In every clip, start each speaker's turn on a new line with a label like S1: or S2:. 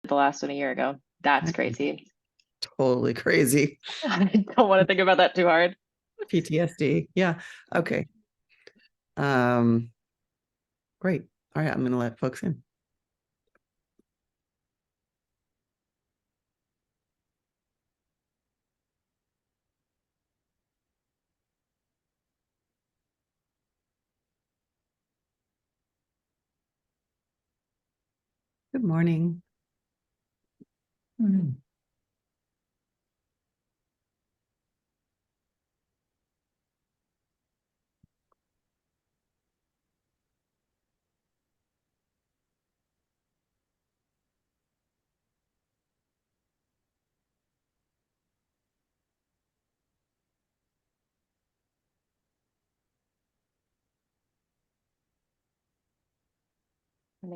S1: the last one a year ago. That's crazy.
S2: Totally crazy.
S1: I don't want to think about that too hard.
S2: PTSD. Yeah. Okay. Great. All right. I'm going to let folks in. Good morning.
S1: Morning,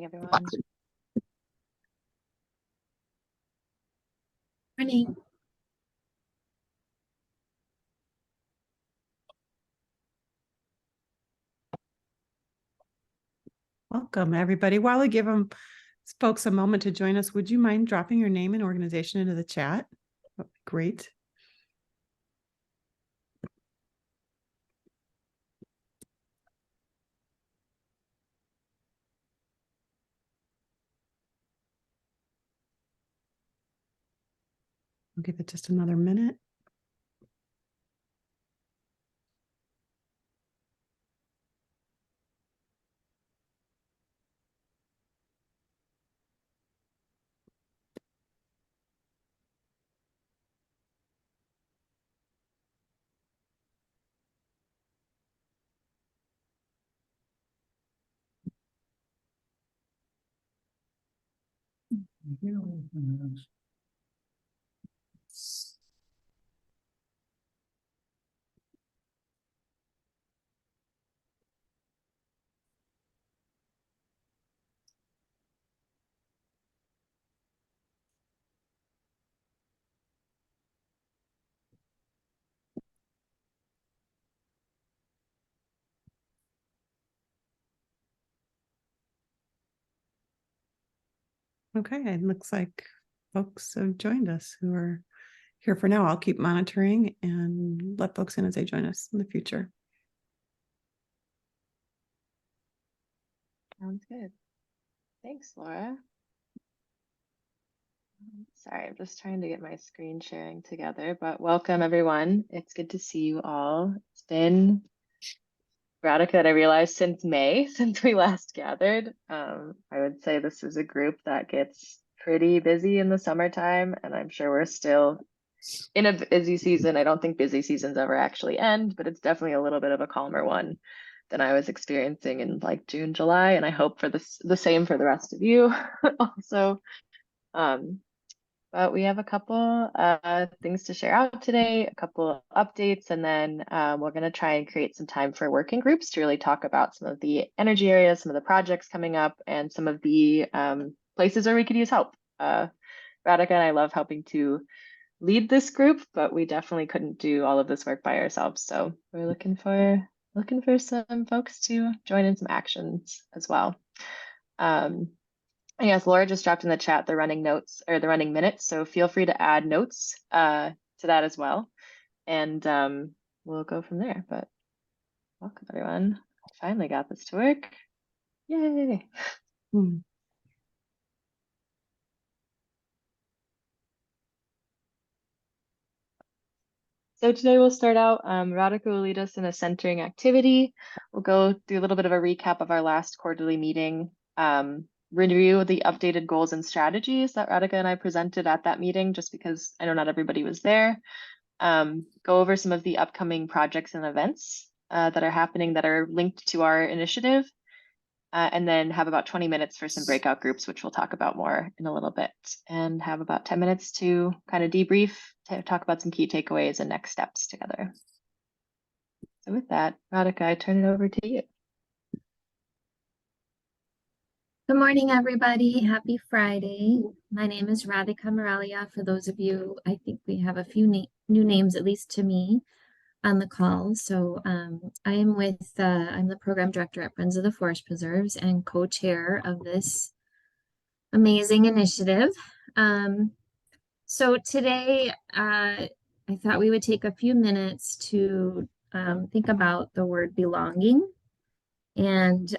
S1: everyone.
S3: Morning.
S2: Welcome, everybody. While I give folks a moment to join us, would you mind dropping your name and organization into the chat? That'd be great. I'll give it just another minute. Okay, it looks like folks have joined us who are here for now. I'll keep monitoring and let folks in as they join us in the future.
S1: Sounds good. Thanks, Laura. Sorry, I'm just trying to get my screen sharing together, but welcome everyone. It's good to see you all. It's been Radhika that I realized since May, since we last gathered. I would say this is a group that gets pretty busy in the summertime, and I'm sure we're still in a busy season. I don't think busy seasons ever actually end, but it's definitely a little bit of a calmer one than I was experiencing in like June, July, and I hope for the same for the rest of you also. But we have a couple things to share out today, a couple updates, and then we're going to try and create some time for working groups to really talk about some of the energy areas, some of the projects coming up, and some of the places where we could use help. Radhika and I love helping to lead this group, but we definitely couldn't do all of this work by ourselves. So we're looking for some folks to join in some actions as well. Yes, Laura just dropped in the chat the running notes or the running minutes, so feel free to add notes to that as well, and we'll go from there. But welcome everyone. I finally got this to work. Yay! So today we'll start out, Radhika will lead us in a centering activity. We'll go through a little bit of a recap of our last quarterly meeting, review the updated goals and strategies that Radhika and I presented at that meeting, just because I know not everybody was there. Go over some of the upcoming projects and events that are happening that are linked to our initiative, and then have about 20 minutes for some breakout groups, which we'll talk about more in a little bit, and have about 10 minutes to kind of debrief, to talk about some key takeaways and next steps together. So with that, Radhika, I turn it over to you.
S3: Good morning, everybody. Happy Friday. My name is Radhika Moralia. For those of you, I think we have a few new names, at least to me, on the call. So I am I'm the program director at Friends of the Forest Preserves and co-chair of this amazing initiative. So today, I thought we would take a few minutes to think about the word belonging. And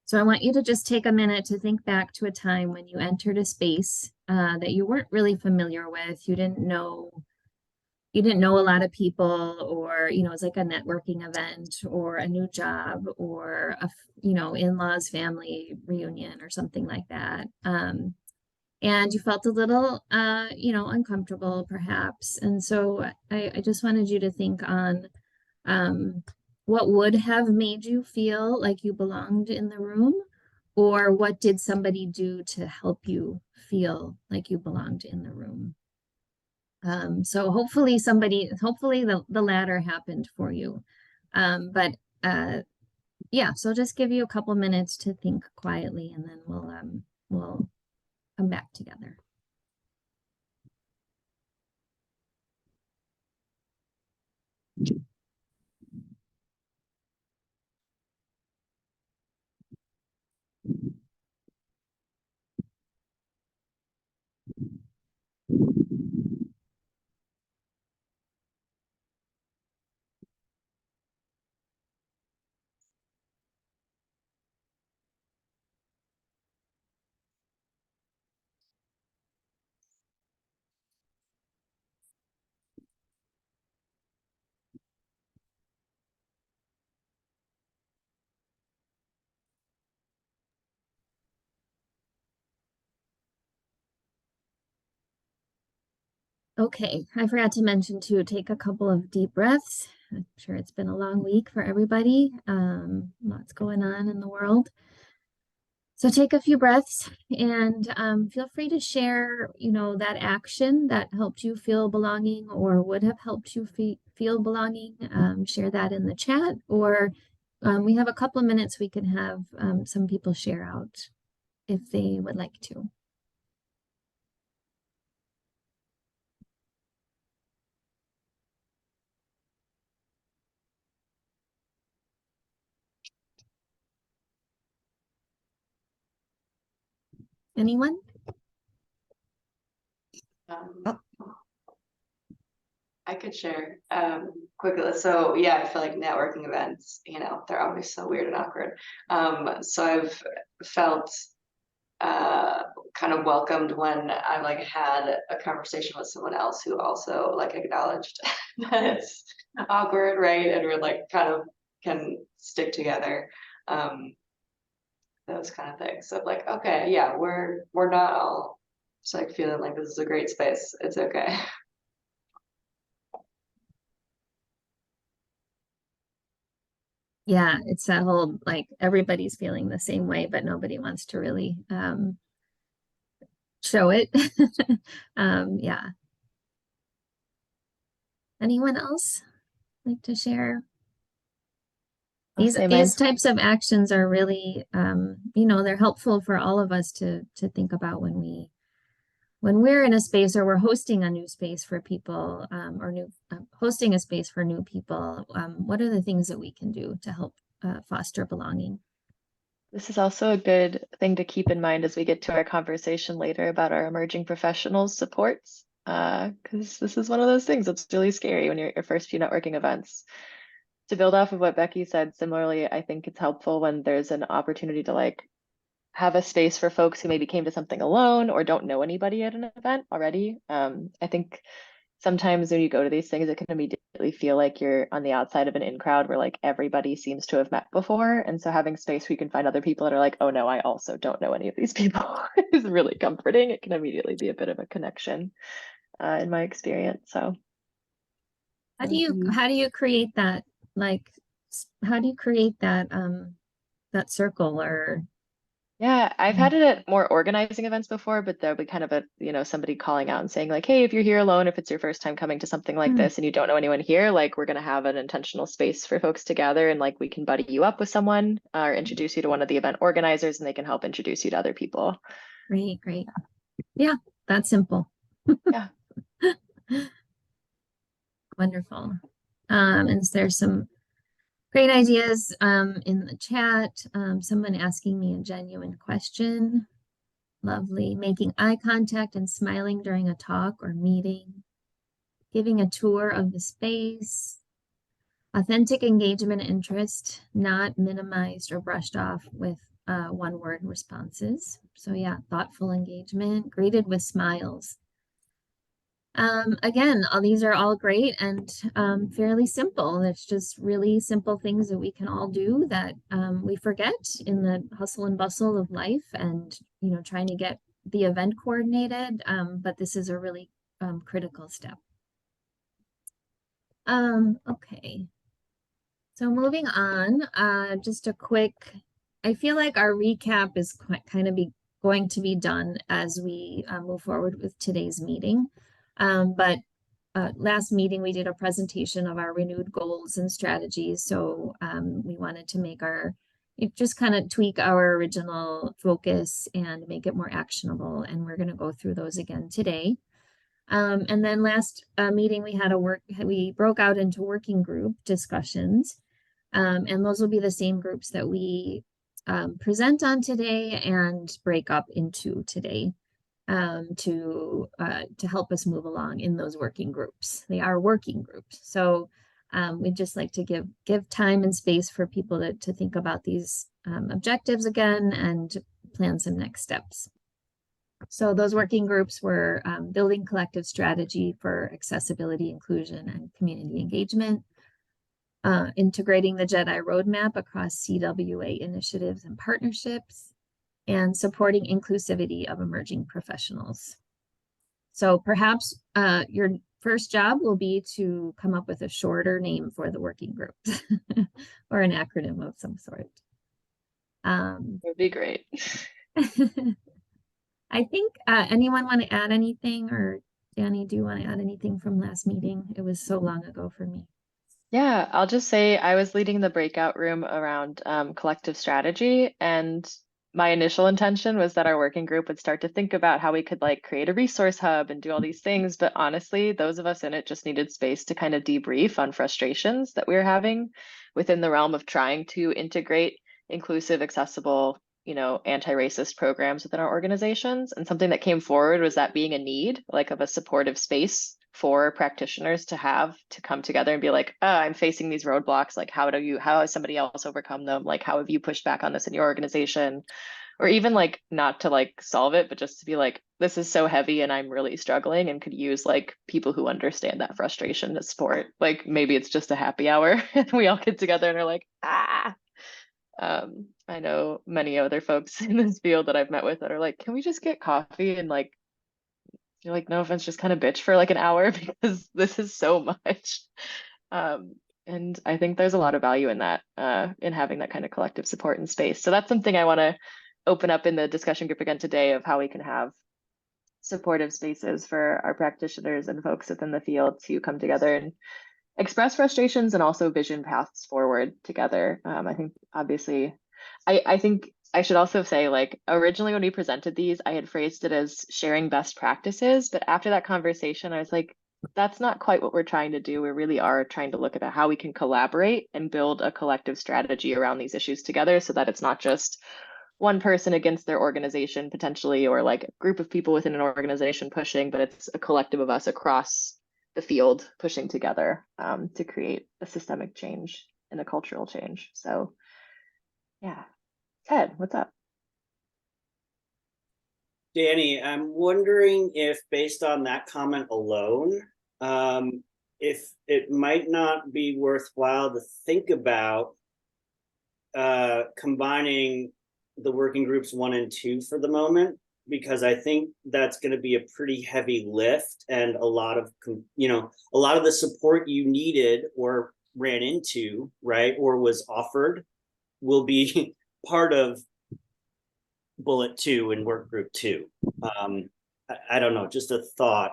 S3: so I want you to just take a minute to think back to a time when you entered a space that you weren't really familiar with. You didn't know a lot of people, or you know, it's like a networking event or a new job or in-laws family reunion or something like that. And you felt a little uncomfortable perhaps. And so I just wanted you to think on um, what would have made you feel like you belonged in the room, or what did somebody do to help you feel like you belonged in the room. So hopefully the latter happened for you. But yeah, so I'll just give you a couple minutes to think quietly, and then we'll come back together. Okay, I forgot to mention to take a couple of deep breaths. I'm sure it's been a long week for everybody. Lots going on in the world. So take a few breaths and feel free to share, that action that helped you feel belonging or would have helped you feel belonging. Share that in the chat, or we have a couple of minutes we can have some people share out if they would like to. Anyone?
S4: I could share quickly. So yeah, I feel like networking events, they're always so weird and awkward. So I've felt kind of welcomed when I've like had a conversation with someone else who also like acknowledged that it's awkward, right? And we're like kind of can stick together. Those kind of things. So like, okay, yeah, we're not all just like feeling like this is a great space. It's okay.
S3: Yeah, it's that whole like everybody's feeling the same way, but nobody wants to really show it. Yeah. Anyone else like to share? These types of actions are really they're helpful for all of us to think about when we're in a space or we're hosting a new space for people, or hosting a space for new people. What are the things that we can do to help foster belonging?
S1: This is also a good thing to keep in mind as we get to our conversation later about our emerging professionals supports, because this is one of those things that's really scary when you're at your first few networking events. To build off of what Becky said, similarly, I think it's helpful when there's an opportunity to like have a space for folks who maybe came to something alone or don't know anybody at an event already. I think sometimes when you go to these things, it can immediately feel like you're on the outside of an in crowd where like everybody seems to have met before. And so having space where you can find other people that are like, oh no, I also don't know any of these people is really comforting. It can immediately be a bit of a connection in my experience. So
S3: how do you create that, like how do you create that circle? Or
S1: yeah, I've had it at more organizing events before, but there'll be kind of somebody calling out and saying like, hey, if you're here alone, if it's your first time coming to something like this and you don't know anyone here, like we're going to have an intentional space for folks to gather and like we can buddy you up with someone or introduce you to one of the event organizers and they can help introduce you to other people.
S3: Great. Yeah, that's simple.
S1: Yeah.
S3: Wonderful. And there's some great ideas in the chat. Someone asking me a genuine question. Lovely. Making eye contact and smiling during a talk or meeting. Giving a tour of the space. Authentic engagement and interest, not minimized or brushed off with one-word responses. So yeah, thoughtful engagement, greeted with smiles. Again, all these are all great and fairly simple. It's just really simple things that we can all do that we forget in the hustle and bustle of life and, you know, trying to get the event coordinated. But this is a really critical step. Okay. So moving on, just a quick, I feel like our recap is kind of going to be done as we move forward with today's meeting. But last meeting, we did a presentation of our renewed goals and strategies. So we wanted to make just kind of tweak our original focus and make it more actionable. And we're going to go through those again today. And then last meeting, we broke out into working group discussions. And those will be the same groups that we present on today and break up into today to help us move along in those working groups. They are working groups. So we'd just like to give time and space for people to think about these objectives again and plan some next steps. So those working groups were building collective strategy for accessibility, inclusion, and community engagement, integrating the JEDI roadmap across CWA initiatives and partnerships, and supporting inclusivity of emerging professionals. So perhaps your first job will be to come up with a shorter name for the working group or an acronym of some sort.
S1: Would be great.
S3: I think anyone want to add anything, or Danny, do you want to add anything from last meeting? It was so long ago for me.
S1: Yeah, I'll just say I was leading the breakout room around collective strategy, and my initial intention was that our working group would start to think about how we could like create a resource hub and do all these things. But honestly, those of us in it just needed space to kind of debrief on frustrations that we were having within the realm of trying to integrate inclusive, accessible, you know, anti-racist programs within our organizations. And something that came forward was that being a need, like of a supportive space for practitioners to have to come together and be like, oh, I'm facing these roadblocks. Like, how has somebody else overcome them? Like, how have you pushed back on this in your organization? Or even like not to like solve it, but just to be like, this is so heavy and I'm really struggling and could use like people who understand that frustration to support. Like maybe it's just a happy hour and we all get together and are like, ah. I know many other folks in this field that I've met with that are like, can we just get coffee and like, you're like, no offense, just kind of bitch for like an hour because this is so much. And I think there's a lot of value in that, in having that kind of collective support and space. So that's something I want to open up in the discussion group again today of how we can have supportive spaces for our practitioners and folks within the field to come together and express frustrations and also vision paths forward together. I think obviously, I think I should also say, like, originally when we presented these, I had phrased it as sharing best practices, but after that conversation, I was like, that's not quite what we're trying to do. We really are trying to look at how we can collaborate and build a collective strategy around these issues together so that it's not just one person against their organization potentially, or like a group of people within an organization pushing, but it's a collective of us across the field pushing together to create a systemic change and a cultural change. So yeah. Ted, what's up?
S5: Danny, I'm wondering if based on that comment alone, if it might not be worthwhile to think about combining the working groups 1 and 2 for the moment, because I think that's going to be a pretty heavy lift, and a lot of the support you needed or ran into, right, or was offered will be part of bullet 2 and work group 2. I don't know, just a thought.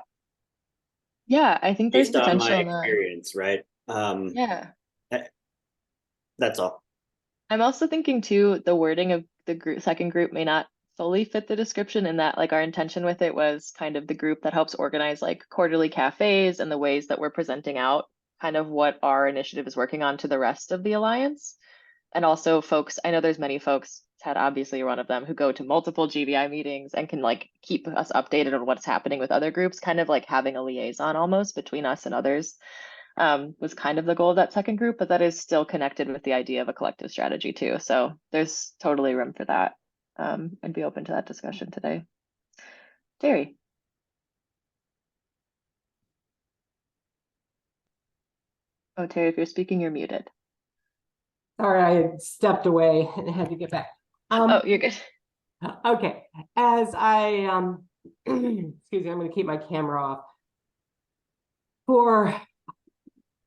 S1: Yeah, I think there's
S5: based on
S1: potential
S5: my
S1: in that.
S5: experience, right?
S1: Yeah.
S5: That's all.
S1: I'm also thinking too, the wording of the second group may not fully fit the description, in that like our intention with it was kind of the group that helps organize like quarterly cafes and the ways that we're presenting out kind of what our initiative is working on to the rest of the alliance. And also folks, I know there's many folks, Ted obviously you're one of them, who go to multiple GVI meetings and can like keep us updated on what's happening with other groups, kind of like having a liaison almost between us and others, was kind of the goal of that second group, but that is still connected with the idea of a collective strategy too. So there's totally room for that. I'd be open to that discussion today. Terry. Oh, Terry, if you're speaking, you're muted.
S6: Sorry, I had stepped away and had to get back.
S1: Oh, you're good.
S6: Okay, as I excuse me, I'm going to keep my camera off.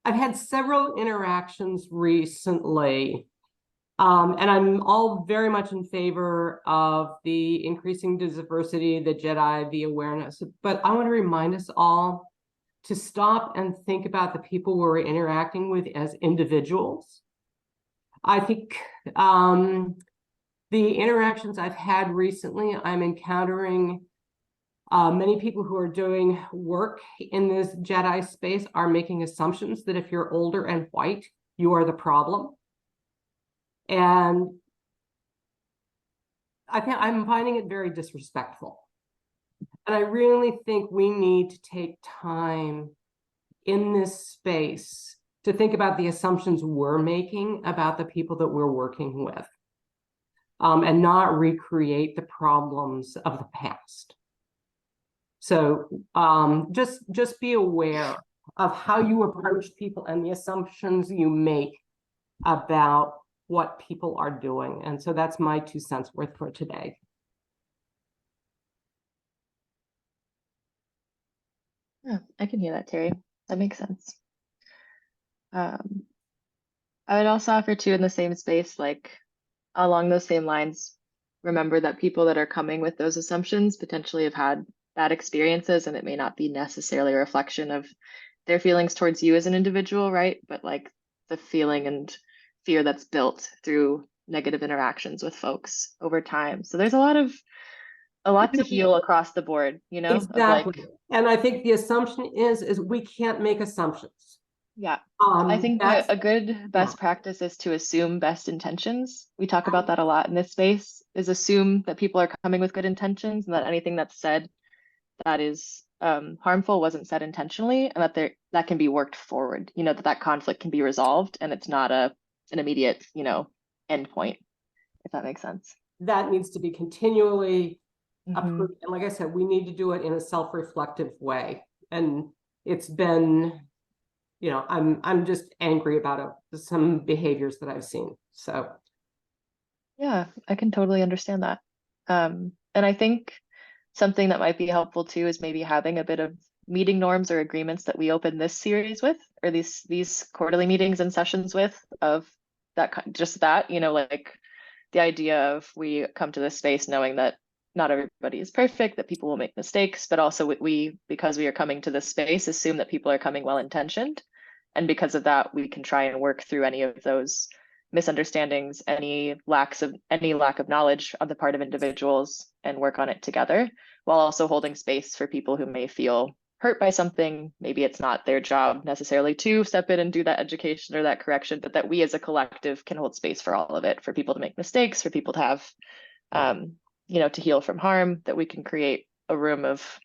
S6: I've had several interactions recently, and I'm all very much in favor of the increasing diversity, the JEDI, the awareness. But I want to remind us all to stop and think about the people we're interacting with as individuals. I think the interactions I've had recently, I'm encountering many people who are doing work in this JEDI space are making assumptions that if you're older and white, you are the problem. And I think I'm finding it very disrespectful. And I really think we need to take time in this space to think about the assumptions we're making about the people that we're working with, and not recreate the problems of the past. So just be aware of how you approach people and the assumptions you make about what people are doing. And so that's my 2 cents worth for today.
S1: Yeah, I can hear that, Terry. That makes sense. I would also offer too in the same space, like along those same lines, remember that people that are coming with those assumptions potentially have had bad experiences, and it may not be necessarily a reflection of their feelings towards you as an individual, right? But like the feeling and fear that's built through negative interactions with folks over time. So there's a lot to heal across the board, you know?
S6: Exactly. And I think the assumption is we can't make assumptions.
S1: Yeah. I think a good best practice is to assume best intentions. We talk about that a lot in this space, is assume that people are coming with good intentions and that anything that's said that is harmful wasn't said intentionally, and that can be worked forward, you know, that conflict can be resolved and it's not an immediate, you know, end point, if that makes sense.
S6: That needs to be continually
S1: Mm-hmm.
S6: approved. And like I said, we need to do it in a self-reflective way. And it's been, you know, I'm just angry about some behaviors that I've seen. So
S1: Yeah, I can totally understand that. And I think something that might be helpful too is maybe having a bit of meeting norms or agreements that we open this series with, or these quarterly meetings and sessions with, of that, just that, you know, like the idea of we come to this space knowing that not everybody is perfect, that people will make mistakes, but also we because we are coming to this space, assume that people are coming well intentioned. And because of that, we can try and work through any of those misunderstandings, any lack of knowledge on the part of individuals, and work on it together, while also holding space for people who may feel hurt by something. Maybe it's not their job necessarily to step in and do that education or that correction, but that we as a collective can hold space for all of it, for people to make mistakes, for people to have, you know, to heal from harm, that we can create a room of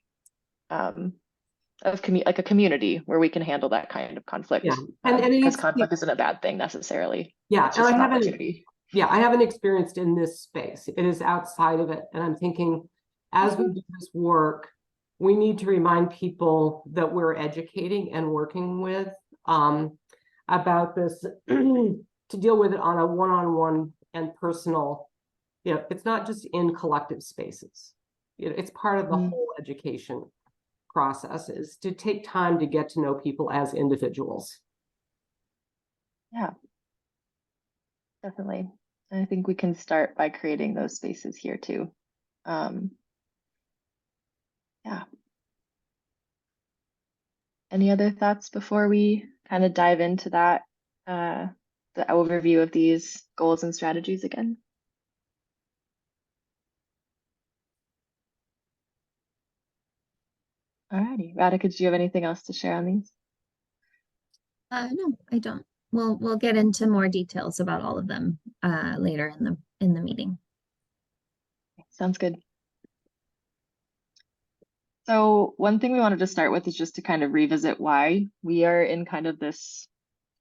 S1: like a community where we can handle that kind of conflict.
S6: yeah,
S1: because conflict isn't a bad thing necessarily.
S6: Yeah,
S1: it's just an opportunity.
S6: Yeah, I haven't experienced in this space. It is outside of it. And I'm thinking, as we do this work, we need to remind people that we're educating and working with about this to deal with it on a one-on-one and personal, you know, it's not just in collective spaces. You know, it's part of the whole education process, is to take time to get to know people as individuals.
S1: Yeah, definitely. And I think we can start by creating those spaces here too. Yeah. Any other thoughts before we kind of dive into that, the overview of these goals and strategies again? Alrighty, Radhika, do you have anything else to share on these?
S3: No, I don't. We'll get into more details about all of them later in the meeting.
S1: Sounds good. So one thing we wanted to start with is just to kind of revisit why we are in kind of this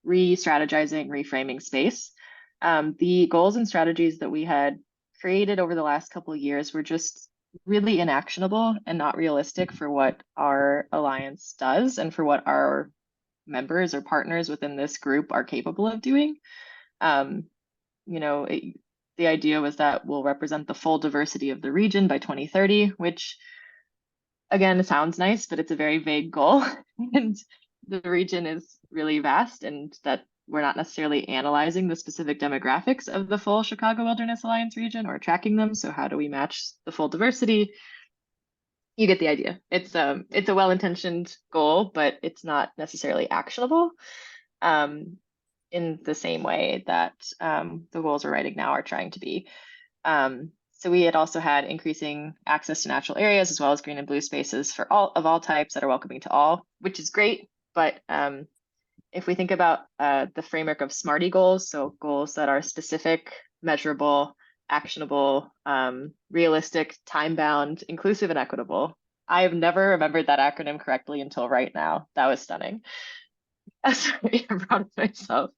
S1: re-strategizing, reframing space. The goals and strategies that we had created over the last couple of years were just really inactionable and not realistic for what our alliance does and for what our members or partners within this group are capable of doing. You know, the idea was that we'll represent the full diversity of the region by 2030, which again, it sounds nice, but it's a very vague goal. And the region is really vast, and that we're not necessarily analyzing the specific demographics of the full Chicago Wilderness Alliance region or tracking them. So how do we match the full diversity? You get the idea. It's a well-intentioned goal, but it's not necessarily actionable in the same way that the goals we're writing now are trying to be. So we had also had increasing access to natural areas as well as green and blue spaces for all types that are welcoming to all, which is great. But if we think about the framework of SMARTY goals, so goals that are specific, measurable, actionable, realistic, time-bound, inclusive, and equitable. I have never remembered that acronym correctly until right now. That was stunning. Sorry, I'm proud of myself.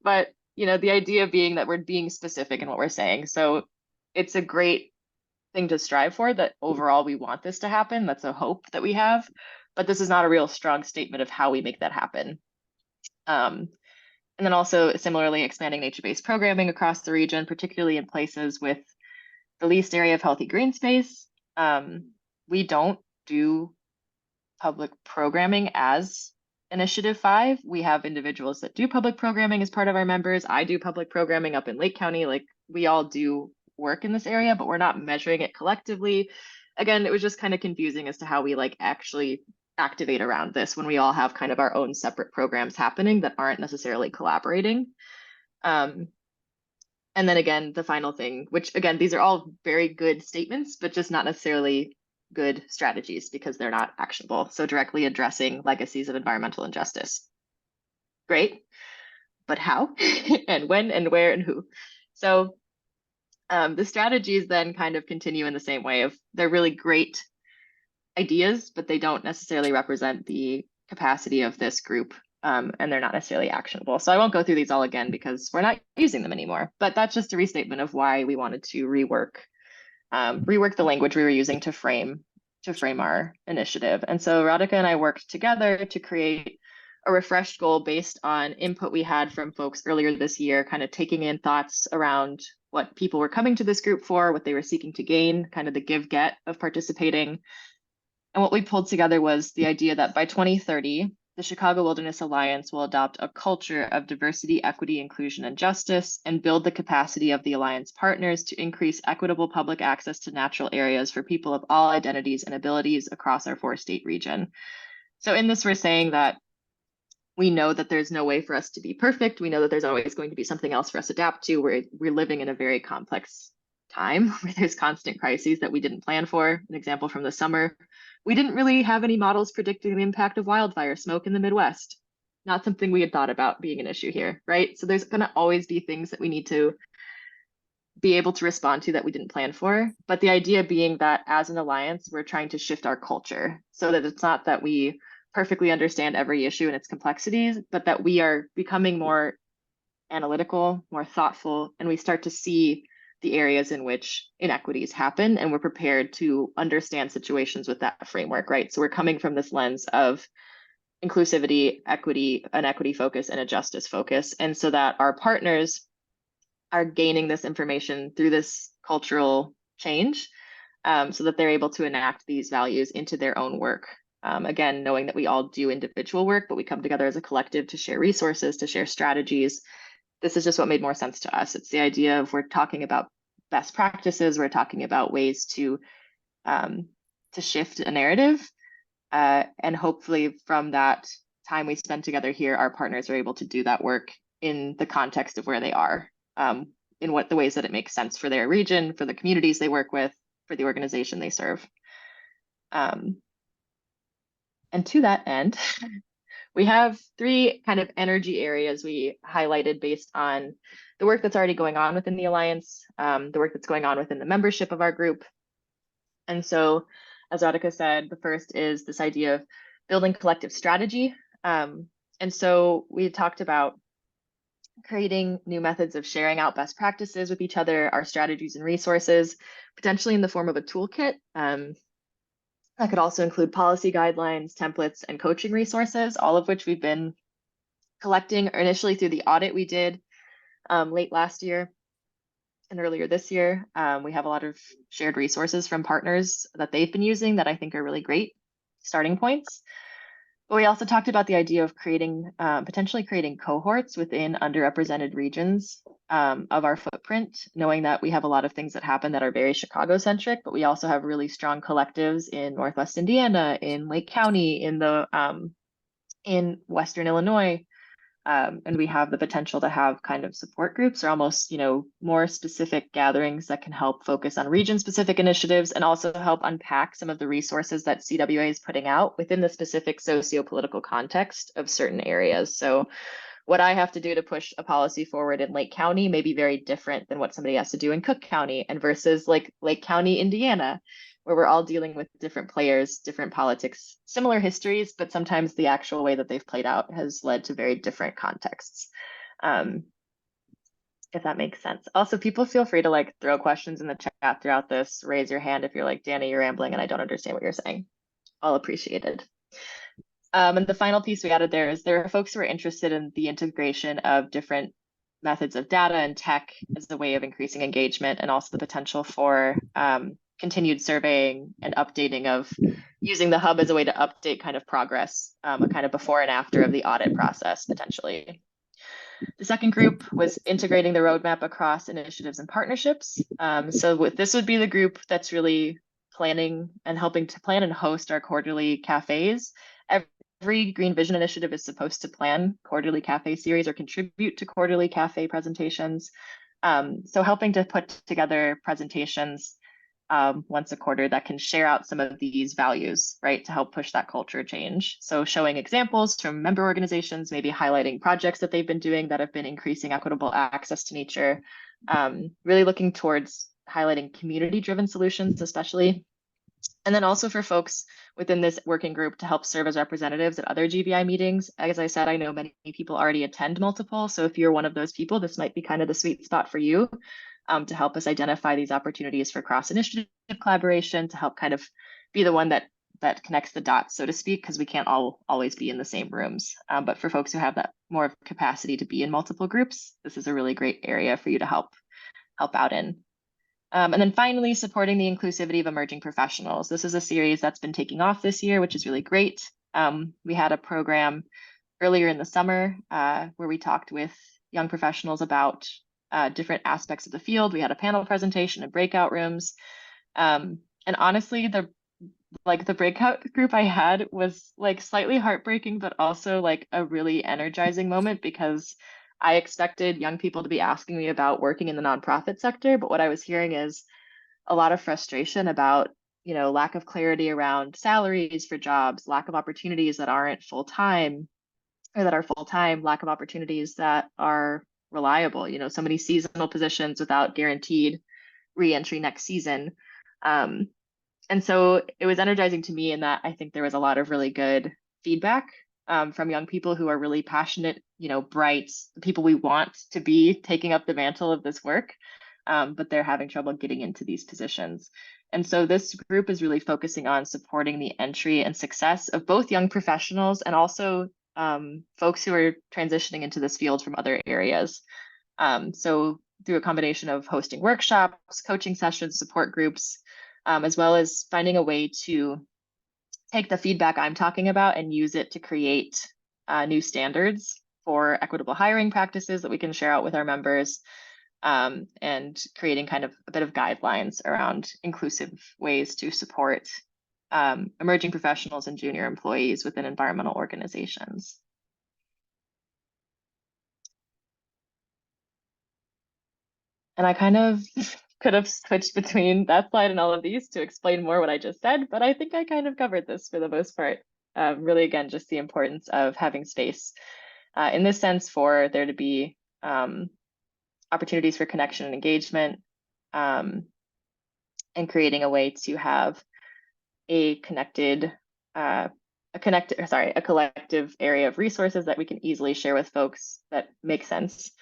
S1: But you know, the idea being that we're being specific in what we're saying. So it's a great thing to strive for, that overall we want this to happen. That's a hope that we have, but this is not a real strong statement of how we make that happen. And then also similarly expanding nature-based programming across the region, particularly in places with the least area of healthy green space. We don't do public programming as Initiative 5. We have individuals that do public programming as part of our members. I do public programming up in Lake County. Like, we all do work in this area, but we're not measuring it collectively. Again, it was just kind of confusing as to how we like actually activate around this when we all have kind of our own separate programs happening that aren't necessarily collaborating. And then again, the final thing, which again, these are all very good statements, but just not necessarily good strategies because they're not actionable. So directly addressing legacies of environmental injustice. Great, but how and when and where and who? So the strategies then kind of continue in the same way of they're really great ideas, but they don't necessarily represent the capacity of this group, and they're not necessarily actionable. So I won't go through these all again because we're not using them anymore, but that's just a restatement of why we wanted to rework the language we were using to frame our initiative. And so Radhika and I worked together to create a refreshed goal based on input we had from folks earlier this year, kind of taking in thoughts around what people were coming to this group for, what they were seeking to gain, kind of the give-get of participating. And what we pulled together was the idea that by 2030, the Chicago Wilderness Alliance will adopt a culture of diversity, equity, inclusion, and justice, and build the capacity of the Alliance partners to increase equitable public access to natural areas for people of all identities and abilities across our 4-state region. So in this, we're saying that we know that there's no way for us to be perfect. We know that there's always going to be something else for us to adapt to. We're living in a very complex time where there's constant crises that we didn't plan for. An example from the summer, we didn't really have any models predicting the impact of wildfire smoke in the Midwest. Not something we had thought about being an issue here, right? So there's going to always be things that we need to be able to respond to that we didn't plan for. But the idea being that as an alliance, we're trying to shift our culture so that it's not that we perfectly understand every issue and its complexities, but that we are becoming more analytical, more thoughtful, and we start to see the areas in which inequities happen, and we're prepared to understand situations with that framework, right? So we're coming from this lens of inclusivity, equity, an equity focus, and a justice focus, and so that our partners are gaining this information through this cultural change, so that they're able to enact these values into their own work. Again, knowing that we all do individual work, but we come together as a collective to share resources, to share strategies. This is just what made more sense to us. It's the idea of we're talking about best practices, we're talking about ways to shift a narrative, and hopefully from that time we spend together here, our partners are able to do that work in the context of where they are, in what the ways that it makes sense for their region, for the communities they work with, for the organization they serve. And to that end, we have three kind of energy areas we highlighted based on the work that's already going on within the Alliance, the work that's going on within the membership of our group. And so, as Radhika said, the first is this idea of building collective strategy. And so we talked about creating new methods of sharing out best practices with each other, our strategies and resources, potentially in the form of a toolkit. That could also include policy guidelines, templates, and coaching resources, all of which we've been collecting initially through the audit we did late last year and earlier this year. We have a lot of shared resources from partners that they've been using that I think are really great starting points. But we also talked about the idea of creating, potentially creating cohorts within underrepresented regions of our footprint, knowing that we have a lot of things that happen that are very Chicago-centric, but we also have really strong collectives in Northwest Indiana, in Lake County, in Western Illinois. And we have the potential to have kind of support groups or almost, more specific gatherings that can help focus on region-specific initiatives and also help unpack some of the resources that CWA is putting out within the specific socio-political context of certain areas. So what I have to do to push a policy forward in Lake County may be very different than what somebody has to do in Cook County and versus like Lake County, Indiana, where we're all dealing with different players, different politics, similar histories, but sometimes the actual way that they've played out has led to very different contexts. If that makes sense. Also, people feel free to like throw questions in the chat throughout this. Raise your hand if you're like, Danny, you're rambling and I don't understand what you're saying. All appreciated. And the final piece we added there is there are folks who are interested in the integration of different methods of data and tech as a way of increasing engagement and also the potential for continued surveying and updating of using the hub as a way to update kind of progress, a kind of before and after of the audit process potentially. The second group was integrating the roadmap across initiatives and partnerships. This would be the group that's really planning and helping to plan and host our quarterly cafes. Every Green Vision initiative is supposed to plan quarterly cafe series or contribute to quarterly cafe presentations. So helping to put together presentations once a quarter that can share out some of these values, right, to help push that culture change. So showing examples from member organizations, maybe highlighting projects that they've been doing that have been increasing equitable access to nature, really looking towards highlighting community-driven solutions, especially. And then also for folks within this working group to help serve as representatives at other GVI meetings. As I said, I know many people already attend multiple. So if you're one of those people, this might be kind of the sweet spot for you to help us identify these opportunities for cross-initiative collaboration, to help kind of be the one that connects the dots, so to speak, because we can't always be in the same rooms. But for folks who have that more capacity to be in multiple groups, this is a really great area for you to help out in. And then finally, supporting the inclusivity of emerging professionals. This is a series that's been taking off this year, which is really great. We had a program earlier in the summer where we talked with young professionals about different aspects of the field. We had a panel presentation and breakout rooms. And honestly, the breakout group I had was like slightly heartbreaking, but also like a really energizing moment because I expected young people to be asking me about working in the nonprofit sector, but what I was hearing is a lot of frustration about, lack of clarity around salaries for jobs, lack of opportunities that aren't full-time or that are full-time, lack of opportunities that are reliable, so many seasonal positions without guaranteed re-entry next season. And so it was energizing to me in that I think there was a lot of really good feedback from young people who are really passionate, bright, the people we want to be taking up the mantle of this work, but they're having trouble getting into these positions. And so this group is really focusing on supporting the entry and success of both young professionals and also folks who are transitioning into this field from other areas. So through a combination of hosting workshops, coaching sessions, support groups, as well as finding a way to take the feedback I'm talking about and use it to create new standards for equitable hiring practices that we can share out with our members, and creating kind of a bit of guidelines around inclusive ways to support emerging professionals and junior employees within environmental organizations. And I kind of could have switched between that slide and all of these to explain more what I just said, but I think I kind of covered this for the most part. really, again, just the importance of having space in this sense for there to be opportunities for connection and engagement, and creating a way to have a collective area of resources that we can easily share with folks that make sense.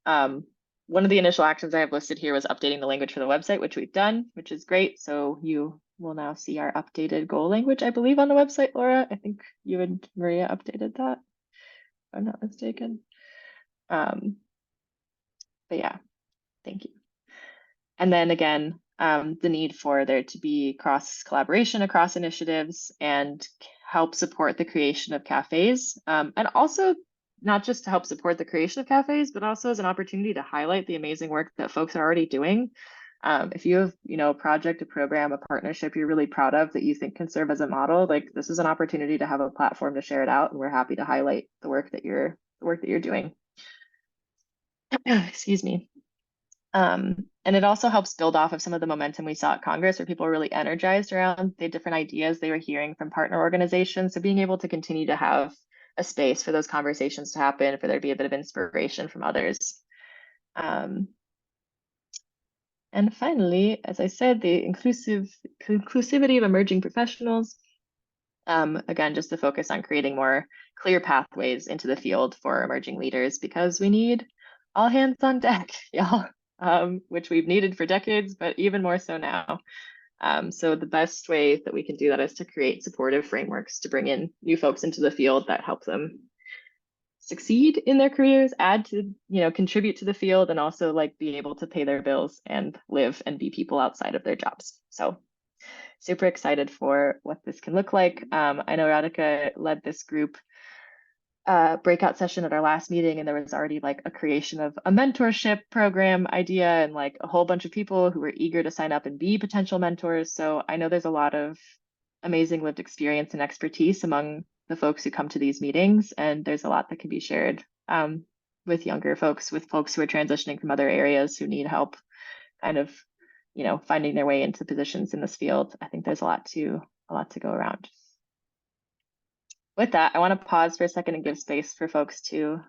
S1: One of the initial actions I have listed here was updating the language for the website, which we've done, which is great. So you will now see our updated goal language, I believe, on the website, Laura. I think you and Maria updated that, if I'm not mistaken. But yeah, thank you. And then again, the need for there to be cross collaboration across initiatives and help support the creation of cafes. And also not just to help support the creation of cafes, but also as an opportunity to highlight the amazing work that folks are already doing. If you have, a project, a program, a partnership you're really proud of that you think can serve as a model, like this is an opportunity to have a platform to share it out, and we're happy to highlight the work that you're doing. Excuse me. And it also helps build off of some of the momentum we saw at Congress, where people were really energized around the different ideas they were hearing from partner organizations. So being able to continue to have a space for those conversations to happen, for there to be a bit of inspiration from others. And finally, as I said, the inclusivity of emerging professionals. Again, just to focus on creating more clear pathways into the field for emerging leaders, because we need all hands on deck, y'all. Which we've needed for decades, but even more so now. So the best way that we can do that is to create supportive frameworks to bring in new folks into the field that help them succeed in their careers, add to, contribute to the field, and also like be able to pay their bills and live and be people outside of their jobs. So super excited for what this can look like. I know Radhika led this group breakout session at our last meeting, and there was already like a creation of a mentorship program idea and like a whole bunch of people who were eager to sign up and be potential mentors. So I know there's a lot of amazing lived experience and expertise among the folks who come to these meetings, and there's a lot that can be shared with younger folks, with folks who are transitioning from other areas who need help kind of, finding their way into positions in this field. I think there's a lot to go around. With that, I want to pause for a second and give space for folks to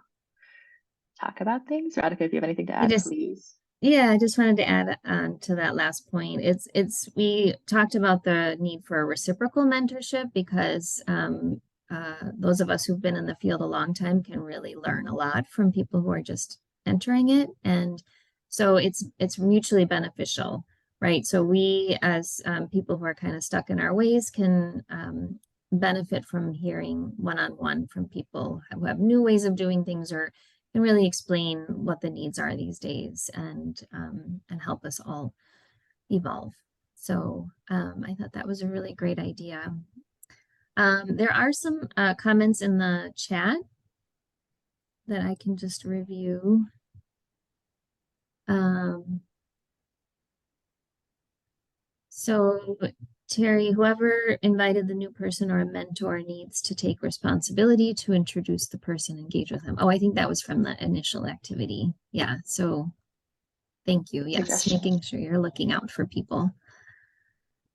S1: talk about things. Radhika, if you have anything to add, please.
S3: Yeah, I just wanted to add on to that last point. We talked about the need for a reciprocal mentorship, because those of us who've been in the field a long time can really learn a lot from people who are just entering it. And so it's mutually beneficial, right? So we, as people who are kind of stuck in our ways, can benefit from hearing one-on-one from people who have new ways of doing things, or can really explain what the needs are these days, and help us all evolve. So I thought that was a really great idea. There are some comments in the chat that I can just review. So Terry, whoever invited the new person or a mentor needs to take responsibility to introduce the person, engage with them. Oh, I think that was from the initial activity. Yeah, so thank you. Yes, making sure you're looking out for people.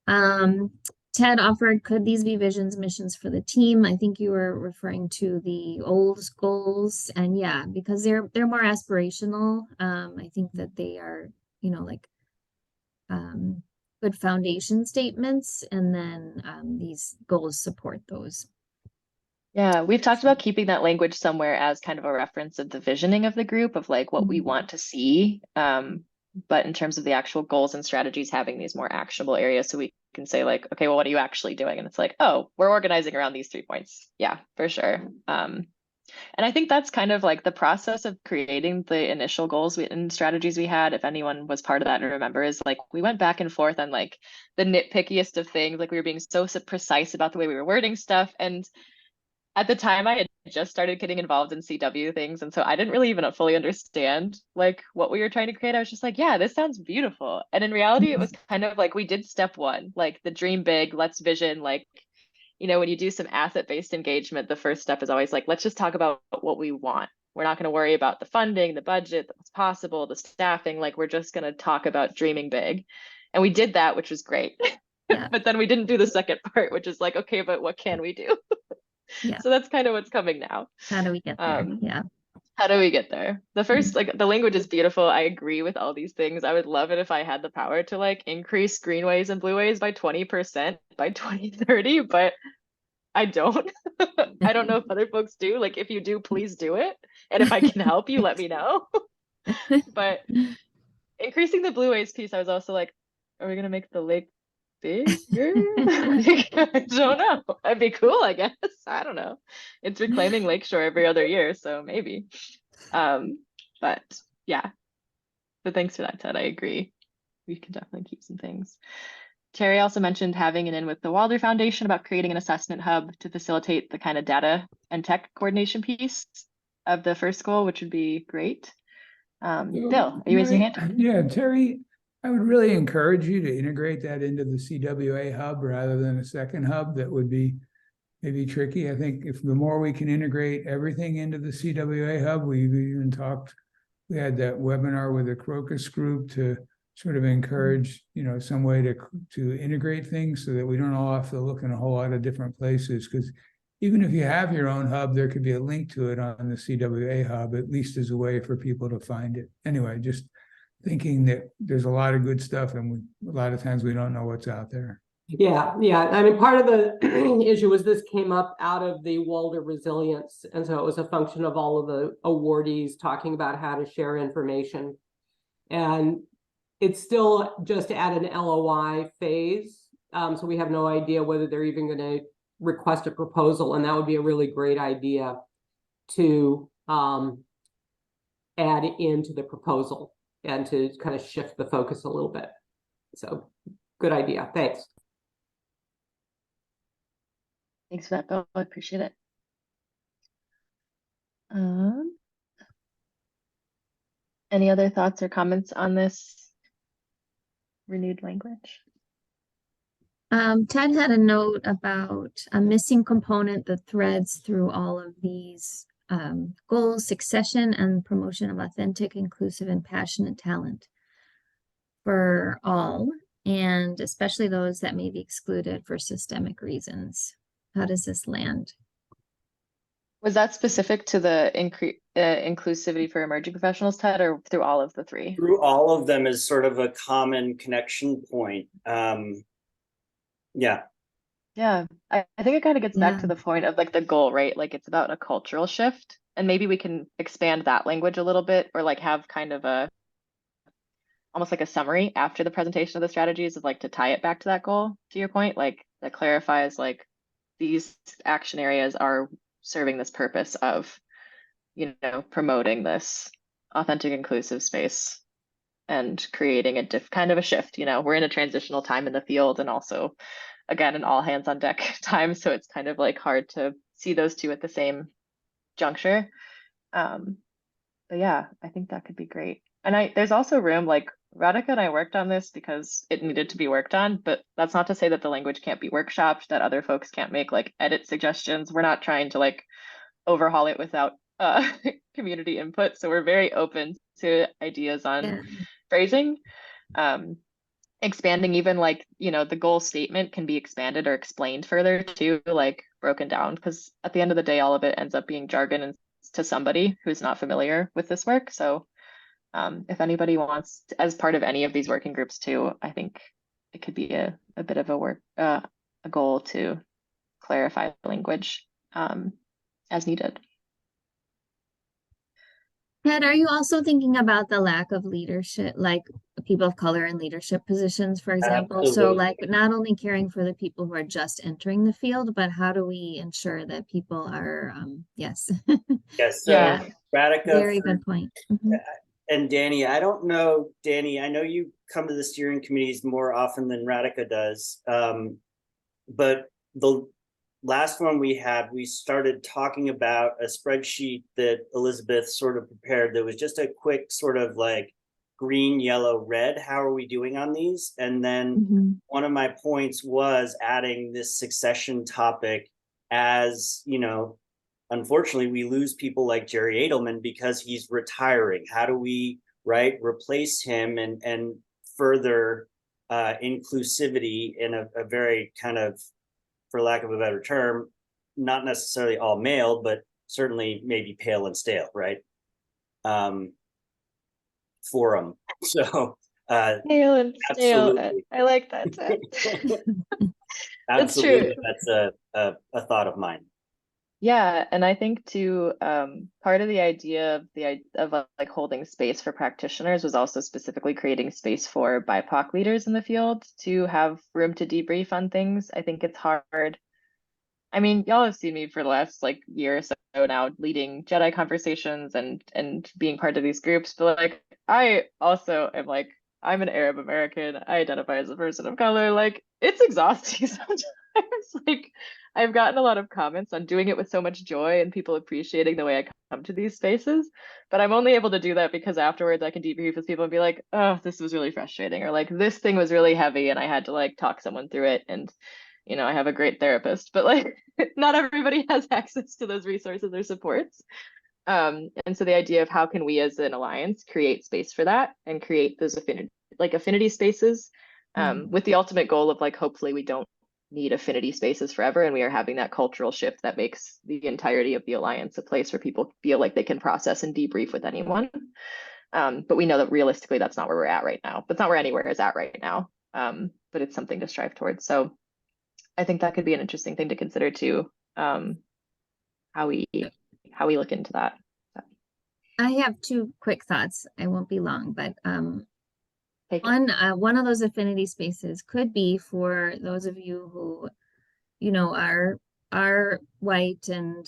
S3: Ted offered, could these be visions, missions for the team? I think you were referring to the old goals, and yeah, because they're more aspirational. I think that they are, good foundation statements, and then these goals support those.
S1: Yeah, we've talked about keeping that language somewhere as kind of a reference of the visioning of the group, of like what we want to see. But in terms of the actual goals and strategies, having these more actionable areas, so we can say like, okay, well, what are you actually doing? And it's like, oh, we're organizing around these 3 points. Yeah, for sure. And I think that's kind of like the process of creating the initial goals and strategies we had. If anyone was part of that and remembers, like we went back and forth on like the nitpickiest of things. Like we were being so precise about the way we were wording stuff. And at the time I had just started getting involved in CW things. And so I didn't really even fully understand like what we were trying to create. I was just like, yeah, this sounds beautiful. And in reality, it was kind of like we did step one, like the dream big, let's vision, like, when you do some asset-based engagement, the first step is always like, let's just talk about what we want. We're not going to worry about the funding, the budget, what's possible, the staffing. Like we're just going to talk about dreaming big. And we did that, which was great. Yeah. But then we didn't do the second part, which is like, okay, but what can we do?
S3: Yeah.
S1: So that's kind of what's coming now.
S3: How do we get there? Yeah.
S1: How do we get there? The first, like, the language is beautiful. I agree with all these things. I would love it if I had the power to like increase greenways and blueways by 20% by 2030, but I don't. I don't know if other folks do. Like, if you do, please do it. And if I can help you, let me know. But increasing the blueways piece, I was also like, are we gonna make the lake bigger? I don't know. That'd be cool, I guess. I don't know. It's reclaiming lakeshore every other year, so maybe. But yeah. But thanks for that, Ted. I agree. We can definitely keep some things. Terry also mentioned having an in with the Wilder Foundation about creating an assessment hub to facilitate the kind of data and tech coordination piece of the first goal, which would be great. Bill, are you raising your hand?
S7: Yeah, Terry, I would really encourage you to integrate that into the CWA hub rather than a second hub. That would be maybe tricky. I think if the more we can integrate everything into the CWA hub, we've even talked, we had that webinar with the Crocus group to sort of encourage, some way to integrate things so that we don't all have to look in a whole lot of different places. Because even if you have your own hub, there could be a link to it on the CWA hub, at least as a way for people to find it. Anyway, just thinking that there's a lot of good stuff and a lot of times we don't know what's out there.
S6: Yeah. I mean, part of the issue was this came up out of the Walder Resilience. And so it was a function of all of the awardees talking about how to share information. And it's still just at an LOI phase. So we have no idea whether they're even going to request a proposal. And that would be a really great idea to add into the proposal and to kind of shift the focus a little bit. So good idea. Thanks.
S1: Thanks for that, Bill. I appreciate it. Any other thoughts or comments on this renewed language?
S3: Ted had a note about a missing component that threads through all of these goals: succession and promotion of authentic, inclusive, and passionate talent for all, and especially those that may be excluded for systemic reasons. How does this land?
S1: Was that specific to the inclusivity for emerging professionals, Ted, or through all of the three?
S5: Through all of them is sort of a common connection point. Yeah.
S1: I think it kind of gets back to the point of like the goal, right? Like it's about a cultural shift, and maybe we can expand that language a little bit, or like have kind of a almost like a summary after the presentation of the strategies of like to tie it back to that goal, to your point, like that clarifies like these action areas are serving this purpose of, promoting this authentic, inclusive space and creating a kind of a shift. We're in a transitional time in the field, and also again, an all hands on deck time. So it's kind of like hard to see those two at the same juncture. But yeah, I think that could be great. And there's also room, like Radhika and I worked on this because it needed to be worked on, but that's not to say that the language can't be workshopped, that other folks can't make like edit suggestions. We're not trying to like overhaul it without community input. So we're very open to ideas on phrasing. Expanding even like, the goal statement can be expanded or explained further too, like broken down, because at the end of the day, all of it ends up being jargon and to somebody who's not familiar with this work. So if anybody wants to, as part of any of these working groups too, I think it could be a bit of a goal to clarify language as needed.
S3: Ted, are you also thinking about the lack of leadership, like people of color in leadership positions, for example?
S5: Absolutely.
S3: So like not only caring for the people who are just entering the field, but how do we ensure that people are, yes.
S5: Yes. So
S3: Yeah.
S5: Radhika,
S3: Very good point.
S5: and Danny, I don't know, Danny, I know you come to the steering committees more often than Radhika does. But the last one we had, we started talking about a spreadsheet that Elizabeth sort of prepared that was just a quick sort of like green, yellow, red. How are we doing on these? And then one of my points was adding this succession topic as, unfortunately, we lose people like Jerry Adelman because he's retiring. How do we, replace him and further inclusivity in a very kind of, for lack of a better term, not necessarily all male, but certainly maybe pale and stale, right? Forum. So
S1: Stale and stale.
S5: absolutely.
S1: I like that, Ted. It's true.
S5: Absolutely, that's a thought of mine.
S1: Yeah, and I think too, part of the idea of like holding space for practitioners was also specifically creating space for BIPOC leaders in the field to have room to debrief on things. I think it's hard. I mean, y'all have seen me for the last like year or so now leading Jedi conversations and being part of these groups, but like I also am like I'm an Arab American. I identify as a person of color. Like it's exhausting sometimes. Like I've gotten a lot of comments on doing it with so much joy and people appreciating the way I come to these spaces, but I'm only able to do that because afterwards I can debrief with people and be like, "Oh, this was really frustrating," or like this thing was really heavy and I had to like talk someone through it and I have a great therapist, but like not everybody has access to those resources or supports. And so the idea of how can we as an alliance create space for that and create those affinity spaces, with the ultimate goal of like hopefully we don't need affinity spaces forever and we are having that cultural shift that makes the entirety of the alliance a place where people feel like they can process and debrief with anyone. But we know that realistically that's not where we're at right now. That's not where anywhere is at right now. But it's something to strive towards. So I think that could be an interesting thing to consider too. How we look into that.
S3: I have two quick thoughts. I won't be long, but
S1: Take it.
S3: one of those affinity spaces could be for those of you who, are white and,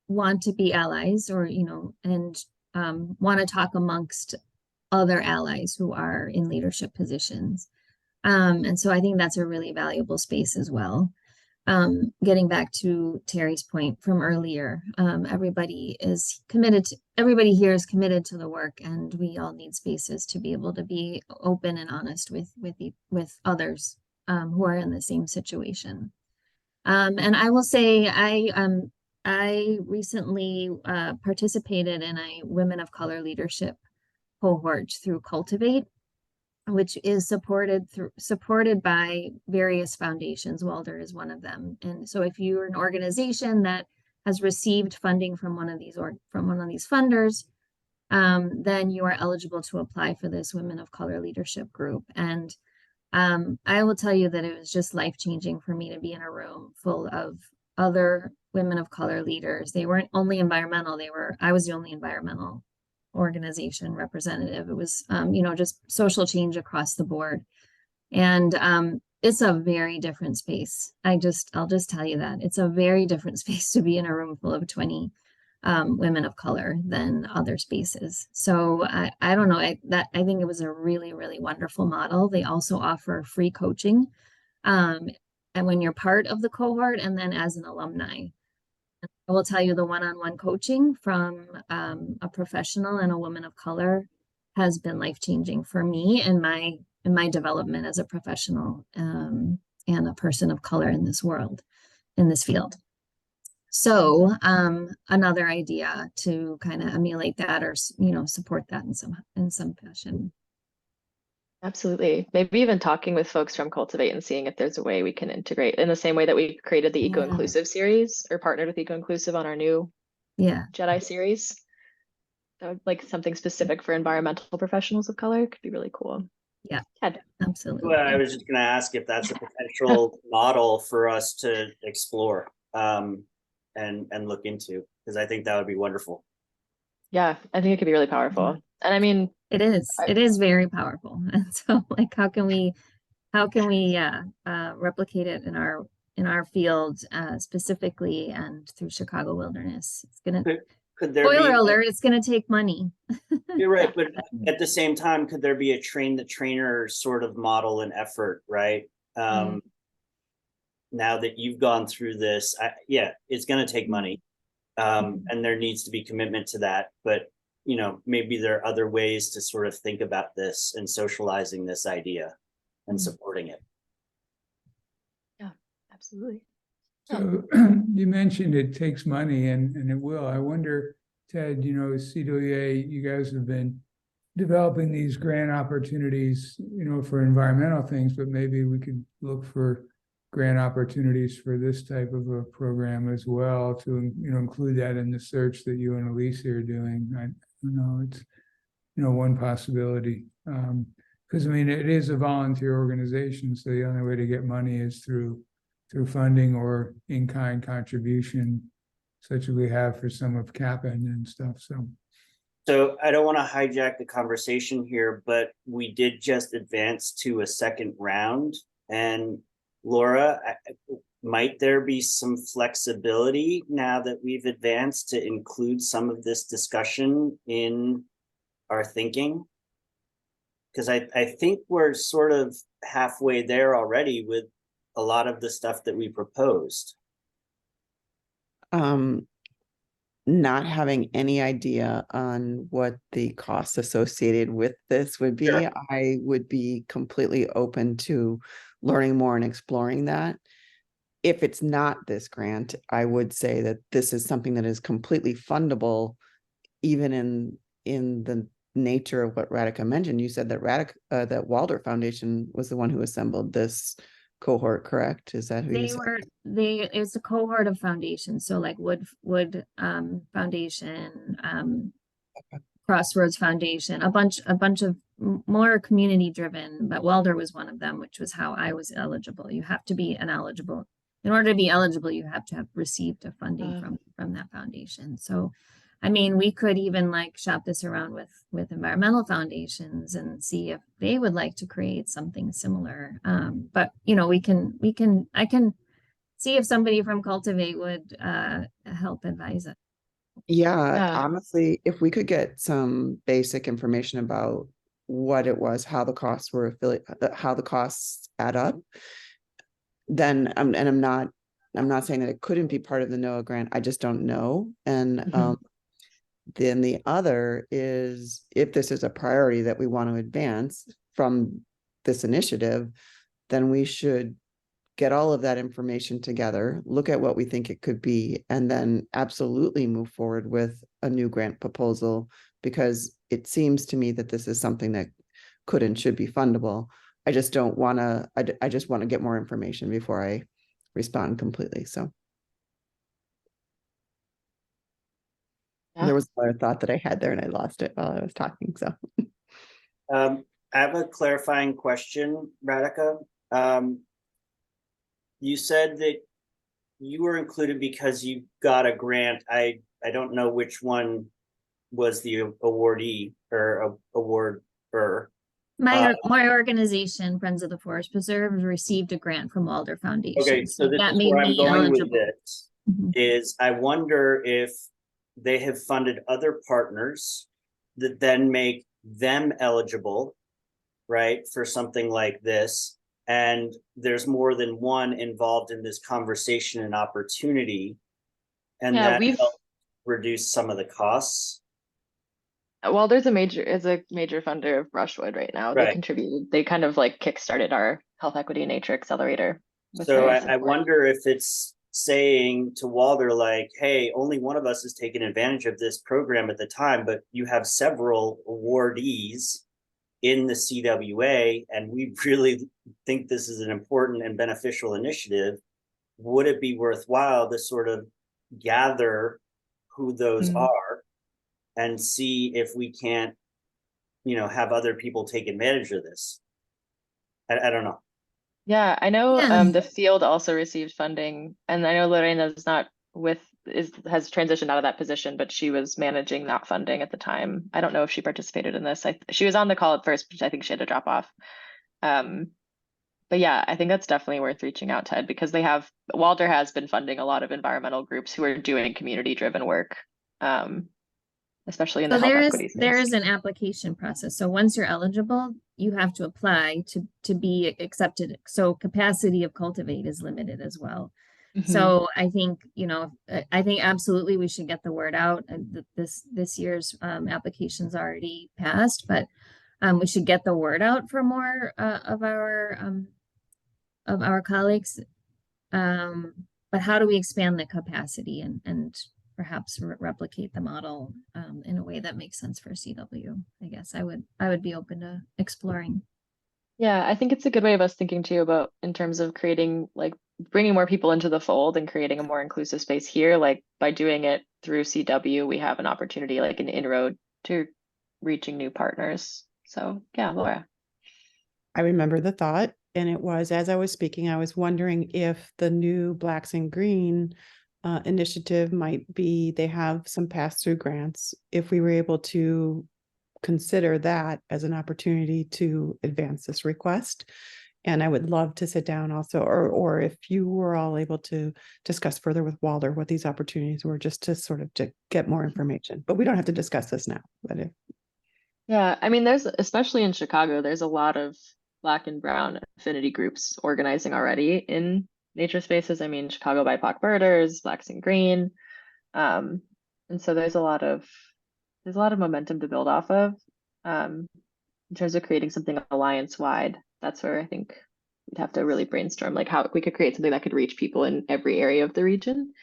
S3: want to be allies or, and want to talk amongst other allies who are in leadership positions. And so I think that's a really valuable space as well. Getting back to Terry's point from earlier, everybody here is committed to the work, and we all need spaces to be able to be open and honest with others who are in the same situation. And I will say I recently participated in a Women of Color leadership cohort through Cultivate, which is supported by various foundations. Walder is one of them. And so if you're an organization that has received funding from one of these funders, then you are eligible to apply for this Women of Color leadership group. And I will tell you that it was just life-changing for me to be in a room full of other women of color leaders. They weren't only environmental, I was the only environmental organization representative. It was, just social change across the board. And it's a very different space. I'll just tell you that it's a very different space to be in a room full of 20 women of color than other spaces. So I don't know, I think it was a really, really wonderful model. They also offer free coaching. And when you're part of the cohort and then as an alumni. I will tell you the one-on-one coaching from a professional and a woman of color has been life-changing for me in my development as a professional and a person of color in this world, in this field. So another idea to kind of emulate that or support that in some fashion.
S1: Absolutely. Maybe even talking with folks from Cultivate and seeing if there's a way we can integrate in the same way that we created the Eco-Inclusive series or partnered with Eco-Inclusive on our new Jedi series. That would, like something specific for environmental professionals of color could be really cool.
S3: Yeah,
S1: Ted.
S3: absolutely.
S5: Well, I was just going to ask if that's a potential model for us to explore and look into, because I think that would be wonderful.
S1: Yeah, I think it could be really powerful. And I mean,
S3: it is very powerful. And so like, how can we replicate it in our field specifically and through Chicago Wilderness? It's going to, spoiler alert, it's going to take money.
S5: You're right. But at the same time, could there be a train the trainer sort of model and effort, right? Now that you've gone through this, it's going to take money. And there needs to be commitment to that. But, maybe there are other ways to sort of think about this and socializing this idea and supporting it.
S1: Yeah, absolutely.
S7: So you mentioned it takes money and it will. I wonder, Ted, CWA, you guys have been developing these grant opportunities, for environmental things, but maybe we could look for grant opportunities for this type of a program as well, to, include that in the search that you and Elise are doing. I don't know, it's, one possibility. Because I mean, it is a volunteer organization, so the only way to get money is through funding or in-kind contribution, such as we have for some of CAPN and stuff.
S5: So I don't want to hijack the conversation here, but we did just advance to a second round. And Laura, might there be some flexibility now that we've advanced to include some of this discussion in our thinking? Because I think we're sort of halfway there already with a lot of the stuff that we proposed.
S8: Not having any idea on what the costs associated with this would be,
S5: Sure.
S8: I would be completely open to learning more and exploring that. If it's not this grant, I would say that this is something that is completely fundable, even in the nature of what Radhika mentioned. You said that that Walder Foundation was the one who assembled this cohort, correct? Is that who you said?
S3: It's a cohort of foundations. So like Wood Foundation, Crossroads Foundation, a bunch of more community driven, but Walder was one of them, which was how I was eligible. You have to be in order to be eligible, you have to have received a funding from that foundation. So I mean, we could even like shop this around with environmental foundations and see if they would like to create something similar. But I can see if somebody from Cultivate would help advise it.
S8: Yeah, honestly, if we could get some basic information about what it was, how the costs were how the costs add up, then I'm not saying that it couldn't be part of the NOAA grant. I just don't know. And then the other is, if this is a priority that we want to advance from this initiative, then we should get all of that information together, look at what we think it could be, and then absolutely move forward with a new grant proposal, because it seems to me that this is something that could and should be fundable. I just don't want to, I just want to get more information before I respond completely. So there was another thought that I had there and I lost it while I was talking. So
S5: I have a clarifying question, Radhika. You said that you were included because you got a grant. I don't know which one was the awardee or awarder.
S3: My organization, Friends of the Forest Preserve, received a grant from Walder Foundation.
S5: Okay, so this
S3: that
S5: is
S3: made
S5: where I'm
S3: me
S5: going
S3: eligible.
S5: with this. Is I wonder if they have funded other partners that then make them eligible, right, for something like this. And there's more than one involved in this conversation and opportunity. And that helps reduce some of the costs.
S1: Walder's a major funder of brushwood right now.
S5: Right.
S1: They contributed, they kind of like kickstarted our Health Equity Nature Accelerator.
S5: So I wonder if it's saying to Walder, like, hey, only one of us is taking advantage of this program at the time, but you have several awardees in the CWA, and we really think this is an important and beneficial initiative. Would it be worthwhile to sort of gather who those are and see if we can't, have other people take advantage of this? I don't know.
S1: Yeah, I know the field also received funding, and I know Lorena's has transitioned out of that position, but she was managing that funding at the time. I don't know if she participated in this. She was on the call at first, but I think she had to drop off. But yeah, I think that's definitely worth reaching out, Ted, because Walder has been funding a lot of environmental groups who are doing community-driven work, especially in the health equity space.
S3: There is an application process. So once you're eligible, you have to apply to be accepted. So capacity of Cultivate is limited as well. So I think, absolutely we should get the word out. This year's application's already passed, but we should get the word out for more of our colleagues. But how do we expand the capacity and perhaps replicate the model in a way that makes sense for CW? I guess I would be open to exploring.
S1: Yeah, I think it's a good way of us thinking too about in terms of creating like bringing more people into the fold and creating a more inclusive space here. Like by doing it through CW, we have an opportunity, like an inroad to reaching new partners. So yeah, Laura.
S2: I remember the thought, and it was, as I was speaking, I was wondering if the new Blacks and Green initiative might be, they have some pass-through grants, if we were able to consider that as an opportunity to advance this request. And I would love to sit down also, or if you were all able to discuss further with Walter what these opportunities were, just to sort of to get more information. But we don't have to discuss this now. But if
S1: Yeah, I mean, there's especially in Chicago, there's a lot of Black and Brown affinity groups organizing already in nature spaces. I mean, Chicago BIPOC Birders, Blacks and Green, um, and so there's a lot of momentum to build off of. In terms of creating something alliance wide, that's where I think we'd have to really brainstorm like how we could create something that could reach people in every area of the region.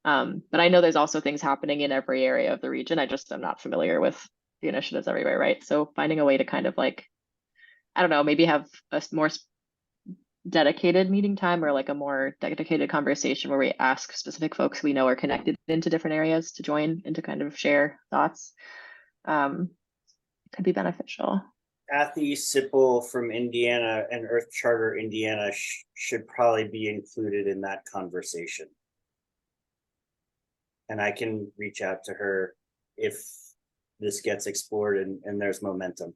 S1: But I know there's also things happening in every area of the region. I just am not familiar with the initiatives everywhere, right? So finding a way to kind of like, I don't know, maybe have a more dedicated meeting time or like a more dedicated conversation where we ask specific folks we know are connected into different areas to join and to kind of share thoughts. Could be beneficial.
S5: Kathy Sipple from Indiana and Earth Charter Indiana should probably be included in that conversation. And I can reach out to her if this gets explored and there's momentum.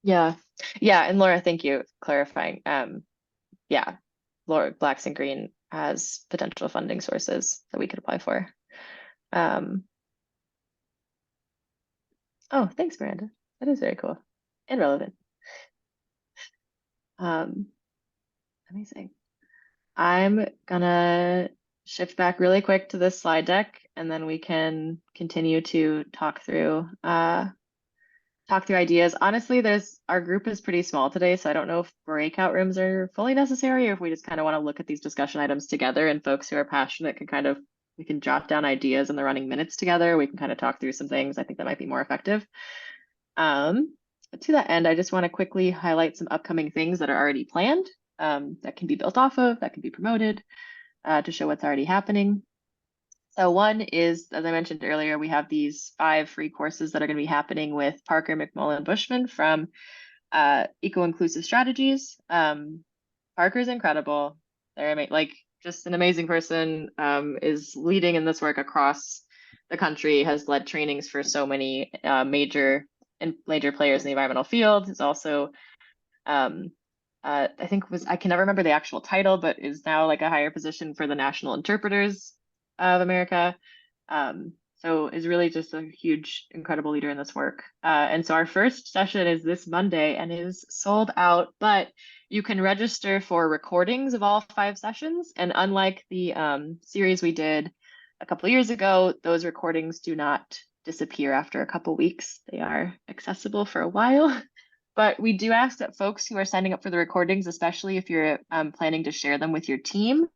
S1: Yeah. Yeah. And Laura, thank you for clarifying. Yeah, Laura, Blacks and Green has potential funding sources that we could apply for. Oh, thanks, Miranda. That is very cool and relevant. Amazing. I'm gonna shift back really quick to this slide deck, and then we can continue to talk through ideas. Honestly, our group is pretty small today, so I don't know if breakout rooms are fully necessary or if we just kind of want to look at these discussion items together, and folks who are passionate can we can jot down ideas in the running minutes together. We can kind of talk through some things. I think that might be more effective. But to that end, I just want to quickly highlight some upcoming things that are already planned, that can be built off of, that can be promoted, to show what's already happening. So one is, as I mentioned earlier, we have these 5 free courses that are going to be happening with Parker McMullen Bushman from Eco-Inclusive Strategies. Parker's incredible. They're like just an amazing person, is leading in this work across the country, has led trainings for so many major players in the environmental field. Is also I think I can never remember the actual title, but is now like a higher position for the National Interpreters of America. So is really just a huge, incredible leader in this work. And so our first session is this Monday and is sold out, but you can register for recordings of all 5 sessions. And unlike the series we did a couple of years ago, those recordings do not disappear after a couple weeks. They are accessible for a while. But we do ask that folks who are signing up for the recordings, especially if you're planning to share them with your team,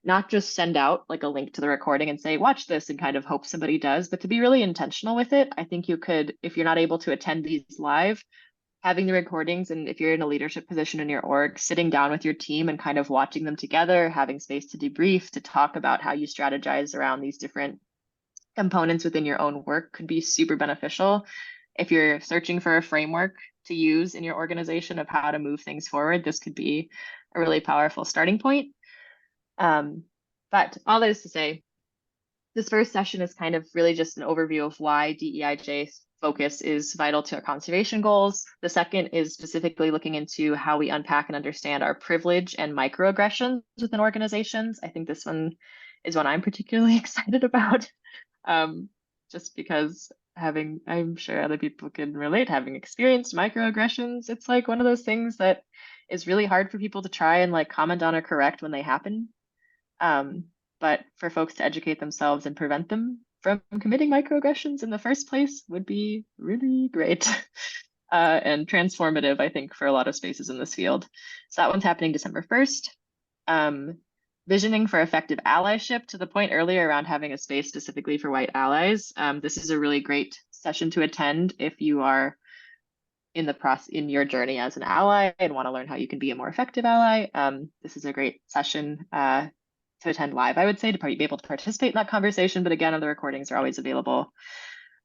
S1: not just send out like a link to the recording and say, watch this and kind of hope somebody does, but to be really intentional with it. I think you could, if you're not able to attend these live, having the recordings, and if you're in a leadership position in your org, sitting down with your team and kind of watching them together, having space to debrief, to talk about how you strategize around these different components within your own work could be super beneficial. If you're searching for a framework to use in your organization of how to move things forward, this could be a really powerful starting point. But all that is to say, this first session is kind of really just an overview of why DEIJ's focus is vital to our conservation goals. The second is specifically looking into how we unpack and understand our privilege and microaggressions within organizations. I think this one is one I'm particularly excited about. Just because I'm sure other people can relate, having experienced microaggressions, it's like one of those things that is really hard for people to try and like comment on or correct when they happen. But for folks to educate themselves and prevent them from committing microaggressions in the first place would be really great and transformative, I think, for a lot of spaces in this field. So that one's happening December 1st. Visioning for effective allyship, to the point earlier around having a space specifically for white allies. This is a really great session to attend if you are in the process in your journey as an ally and want to learn how you can be a more effective ally, this is a great session to attend live, I would say, to be able to participate in that conversation. But again, the recordings are always available.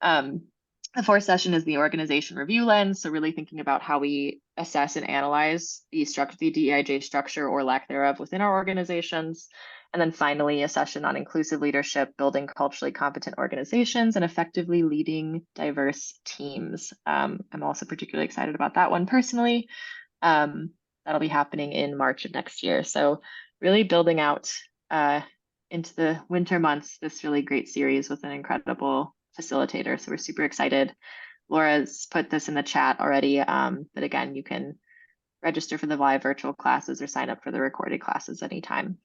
S1: The fourth session is the organization review lens. So really thinking about how we assess and analyze the DEIJ structure or lack thereof within our organizations. And then finally, a session on inclusive leadership, building culturally competent organizations and effectively leading diverse teams. I'm also particularly excited about that one personally. That'll be happening in March of next year. So really building out into the winter months, this really great series with an incredible facilitator. So we're super excited. Laura's put this in the chat already, but again, you can register for the live virtual classes or sign up for the recorded classes anytime.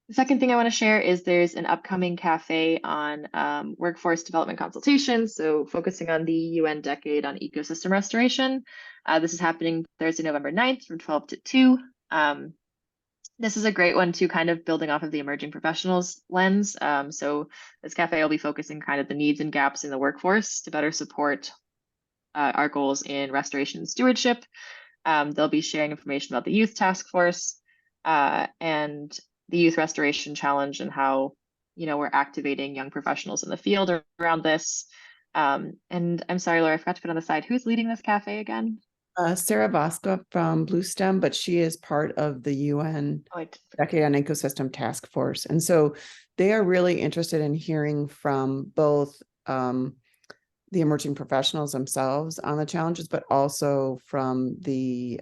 S1: The second thing I want to share is there's an upcoming cafe on workforce development consultations, so focusing on the UN Decade on Ecosystem Restoration. This is happening Thursday, November 9th from 12 to 2. This is a great one too, kind of building off of the emerging professionals lens. So this cafe will be focusing kind of the needs and gaps in the workforce to better support our goals in restoration and stewardship. They'll be sharing information about the youth task force and the Youth Restoration Challenge and how, you know, we're activating young professionals in the field around this. And I'm sorry, Laura, I forgot to put on the side, who's leading this cafe again?
S8: Sarah Voska from Blue Stem, but she is part of the UN Decade on Ecosystem Task Force. And so they are really interested in hearing from both the emerging professionals themselves on the challenges, but also from the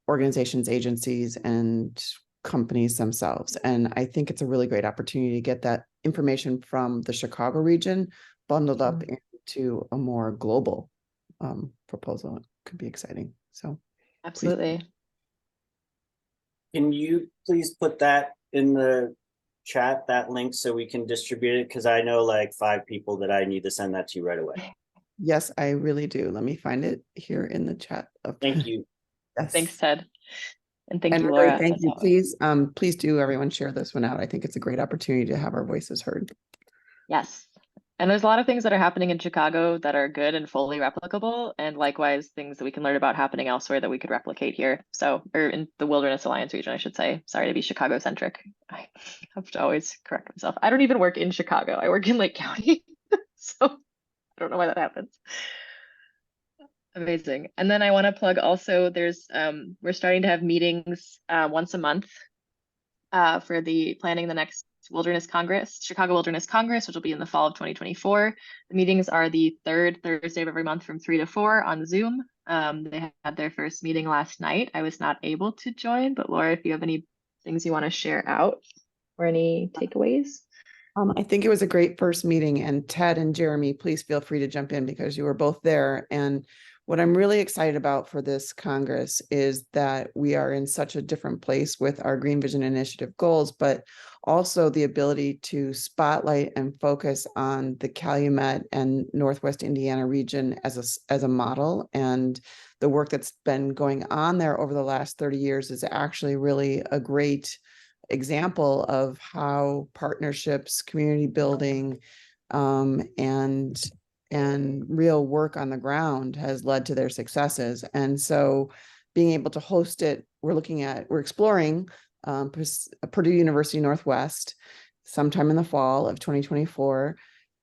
S8: organizations, agencies, and companies themselves. And I think it's a really great opportunity to get that information from the Chicago region bundled up into a more global proposal. It could be exciting. So
S1: absolutely.
S5: Can you please put that in the chat, that link, so we can distribute it? Because I know like 5 people that I need to send that to right away.
S8: Yes, I really do. Let me find it here in the chat.
S5: Thank you.
S8: Yes.
S1: Thanks, Ted. And thank you,
S8: really,
S1: Laura.
S8: thank you. Please do everyone share this one out. I think it's a great opportunity to have our voices heard.
S1: Yes. And there's a lot of things that are happening in Chicago that are good and fully replicable, and likewise things that we can learn about happening elsewhere that we could replicate here. So, or in the Wilderness Alliance region, I should say. Sorry to be Chicago centric. I have to always correct myself. I don't even work in Chicago. I work in Lake County. So I don't know why that happens. Amazing. And then I want to plug also, there's we're starting to have meetings once a month for the planning the next Wilderness Congress, Chicago Wilderness Congress, which will be in the fall of 2024. The meetings are the third Thursday of every month from 3 to 4 on Zoom. They had their first meeting last night. I was not able to join, but Laura, if you have any things you want to share out or any takeaways.
S8: I think it was a great first meeting, and Ted and Jeremy, please feel free to jump in because you were both there. And what I'm really excited about for this Congress is that we are in such a different place with our Green Vision Initiative goals, but also the ability to spotlight and focus on the Calumet and Northwest Indiana region as a model. And the work that's been going on there over the last 30 years is actually really a great example of how partnerships, community building, and real work on the ground has led to their successes. And so being able to host it, we're exploring Purdue University Northwest sometime in the fall of 2024.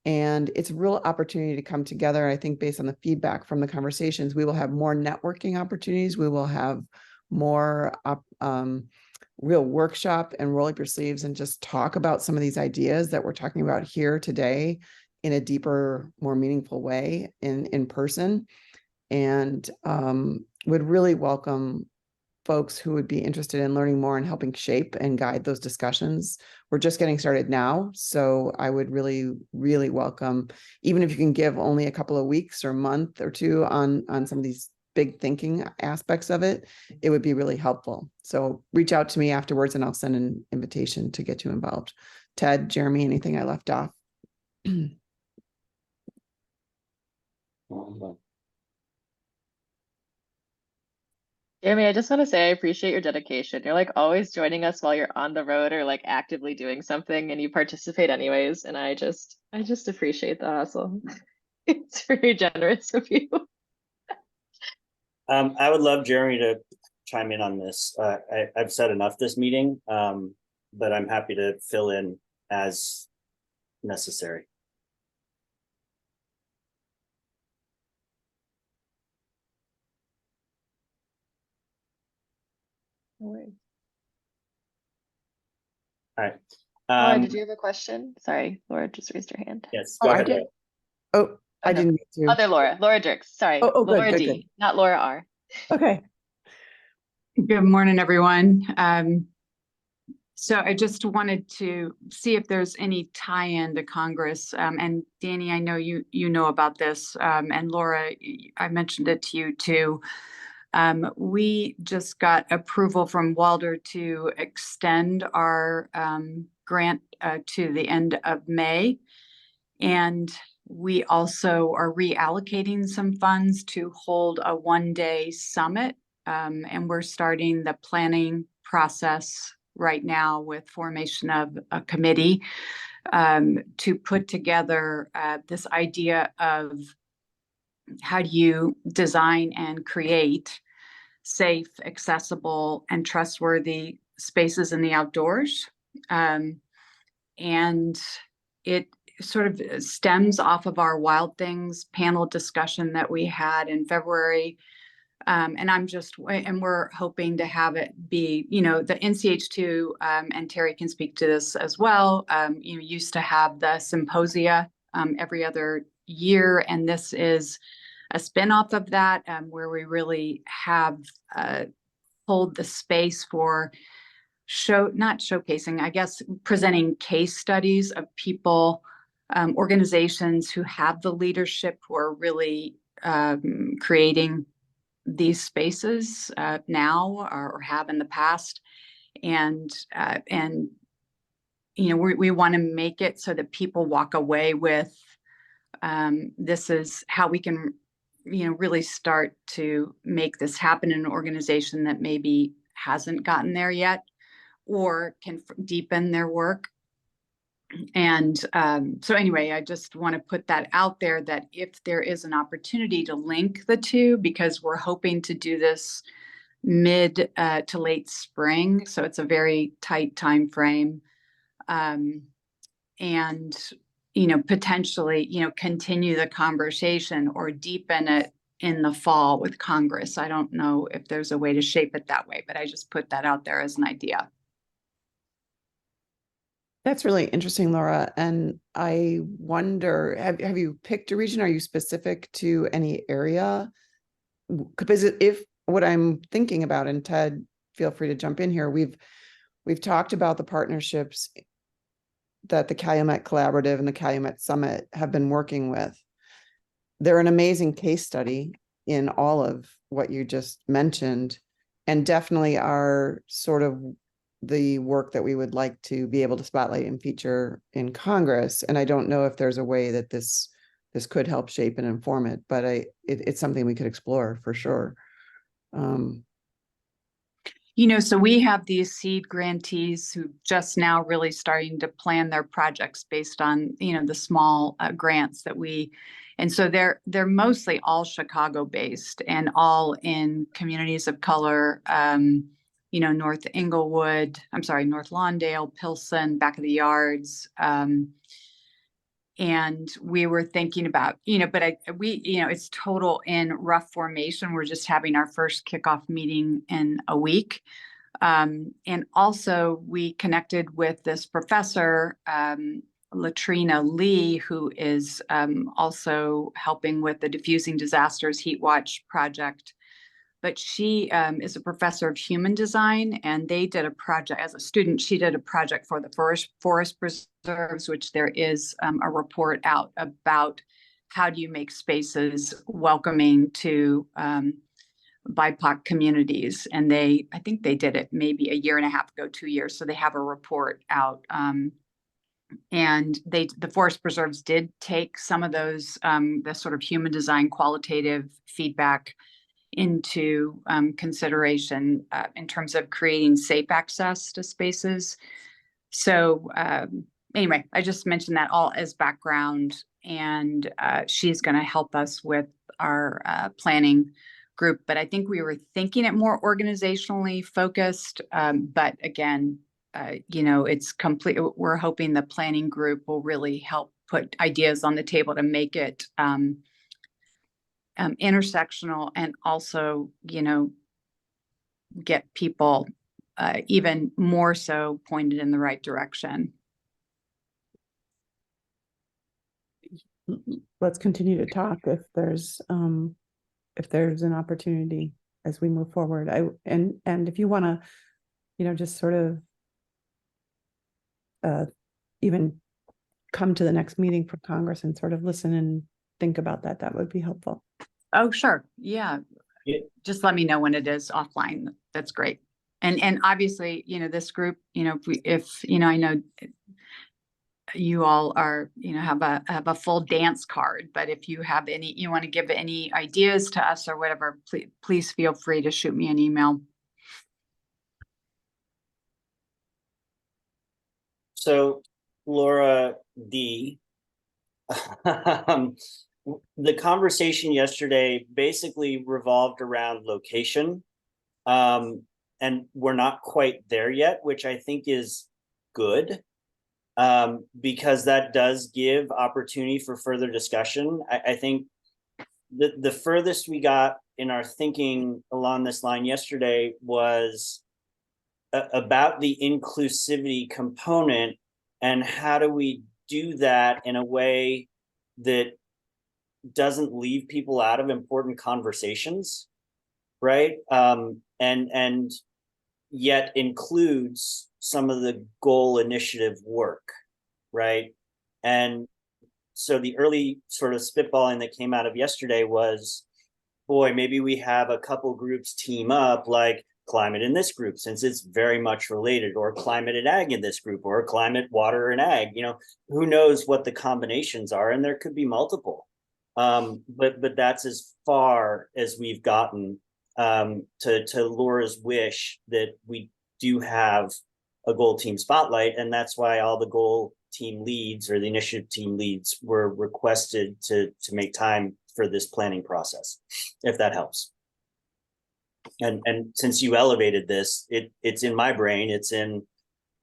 S8: And it's a real opportunity to come together. I think based on the feedback from the conversations, we will have more networking opportunities. We will have more real workshop and roll up your sleeves and just talk about some of these ideas that we're talking about here today in a deeper, more meaningful way in person. And would really welcome folks who would be interested in learning more and helping shape and guide those discussions. We're just getting started now. So I would really, really welcome, even if you can give only a couple of weeks or a month or two on some of these big thinking aspects of it, it would be really helpful. So reach out to me afterwards and I'll send an invitation to get you involved. Ted, Jeremy, anything I left off?
S1: Jeremy, I just want to say I appreciate your dedication. You're like always joining us while you're on the road or like actively doing something and you participate anyways. And I just appreciate the hustle. It's very generous of you.
S5: I would love Jeremy to chime in on this. I've said enough this meeting, but I'm happy to fill in as necessary.
S1: No worries.
S5: All right.
S1: Laura, did you have a question? Sorry, Laura just raised her hand.
S5: Yes,
S2: Oh,
S5: go
S2: I
S5: ahead.
S2: did.
S5: Laura.
S2: Oh, I
S1: no.
S2: didn't need to.
S1: Other Laura, Laura Dirks. Sorry,
S2: Oh, good,
S1: Laura
S2: good,
S1: D,
S2: good.
S1: not Laura R.
S2: Okay.
S9: Good morning, everyone. So I just wanted to see if there's any tie-in to Congress. And Danny, I know you know about this. And Laura, I mentioned it to you too. We just got approval from Walder to extend our grant to the end of May. And we also are reallocating some funds to hold a one-day summit. And we're starting the planning process right now with formation of a committee to put together this idea of how do you design and create safe, accessible, and trustworthy spaces in the outdoors. And it sort of stems off of our Wild Things panel discussion that we had in February. And we're hoping to have it be, the NCH2, and Terry can speak to this as well, used to have the symposia every other year. And this is a spinoff of that, where we really have hold the space for not showcasing, I guess, presenting case studies of people, organizations who have the leadership, who are really creating these spaces now or have in the past. And we want to make it so that people walk away with this is how we can really start to make this happen in an organization that maybe hasn't gotten there yet or can deepen their work. And so anyway, I just want to put that out there that if there is an opportunity to link the two, because we're hoping to do this mid to late spring, so it's a very tight time frame, and potentially continue the conversation or deepen it in the fall with Congress. I don't know if there's a way to shape it that way, but I just put that out there as an idea.
S8: That's really interesting, Laura. And I wonder, have you picked a region? Are you specific to any area? Because if what I'm thinking about, and Ted, feel free to jump in here, we've talked about the partnerships that the Calumet Collaborative and the Calumet Summit have been working with. They're an amazing case study in all of what you just mentioned, and definitely are sort of the work that we would like to be able to spotlight and feature in Congress. And I don't know if there's a way that this could help shape and inform it, but it's something we could explore for sure.
S9: So we have these seed grantees who just now really starting to plan their projects based on, the small grants that and so they're mostly all Chicago based and all in communities of color, North Lawndale, Pilsen, Back of the Yards. And we were thinking about, it's total in rough formation. We're just having our first kickoff meeting in a week. And also we connected with this professor, Latrina Lee, who is also helping with the Diffusing Disasters Heat Watch project. But she is a professor of human design, and they did a project as a student. She did a project for the forest preserves, which there is a report out about how do you make spaces welcoming to BIPOC communities. And I think they did it maybe a year and a half ago, 2 years. So they have a report out. And the forest preserves did take some of those, the sort of human design qualitative feedback into consideration in terms of creating safe access to spaces. So anyway, I just mentioned that all as background, and she's going to help us with our planning group. But I think we were thinking it more organizationally focused. But again, it's complete. We're hoping the planning group will really help put ideas on the table to make it intersectional, and also, get people even more so pointed in the right direction.
S2: Let's continue to talk if there's an opportunity as we move forward. And if you want to, just sort of even come to the next meeting for Congress and sort of listen and think about that, that would be helpful.
S9: Oh, sure. Yeah. Just let me know when it is offline. That's great. And obviously, this group, if I know you all are, have a full dance card, but if you have you want to give any ideas to us or whatever, please feel free to shoot me an email.
S5: So Laura D, the conversation yesterday basically revolved around location. And we're not quite there yet, which I think is good, because that does give opportunity for further discussion. I think the furthest we got in our thinking along this line yesterday was about the inclusivity component, and how do we do that in a way that doesn't leave people out of important conversations, right? And yet includes some of the goal initiative work, right? And so the early sort of spitballing that came out of yesterday was, boy, maybe we have a couple groups team up, like climate in this group, since it's very much related, or climate and ag in this group, or climate, water, and ag. Who knows what the combinations are, and there could be multiple. But that's as far as we've gotten, to Laura's wish that we do have a goal team spotlight. And that's why all the goal team leads, or the initiative team leads, were requested to make time for this planning process, if that helps. And since you elevated this, it's in my brain, it's in,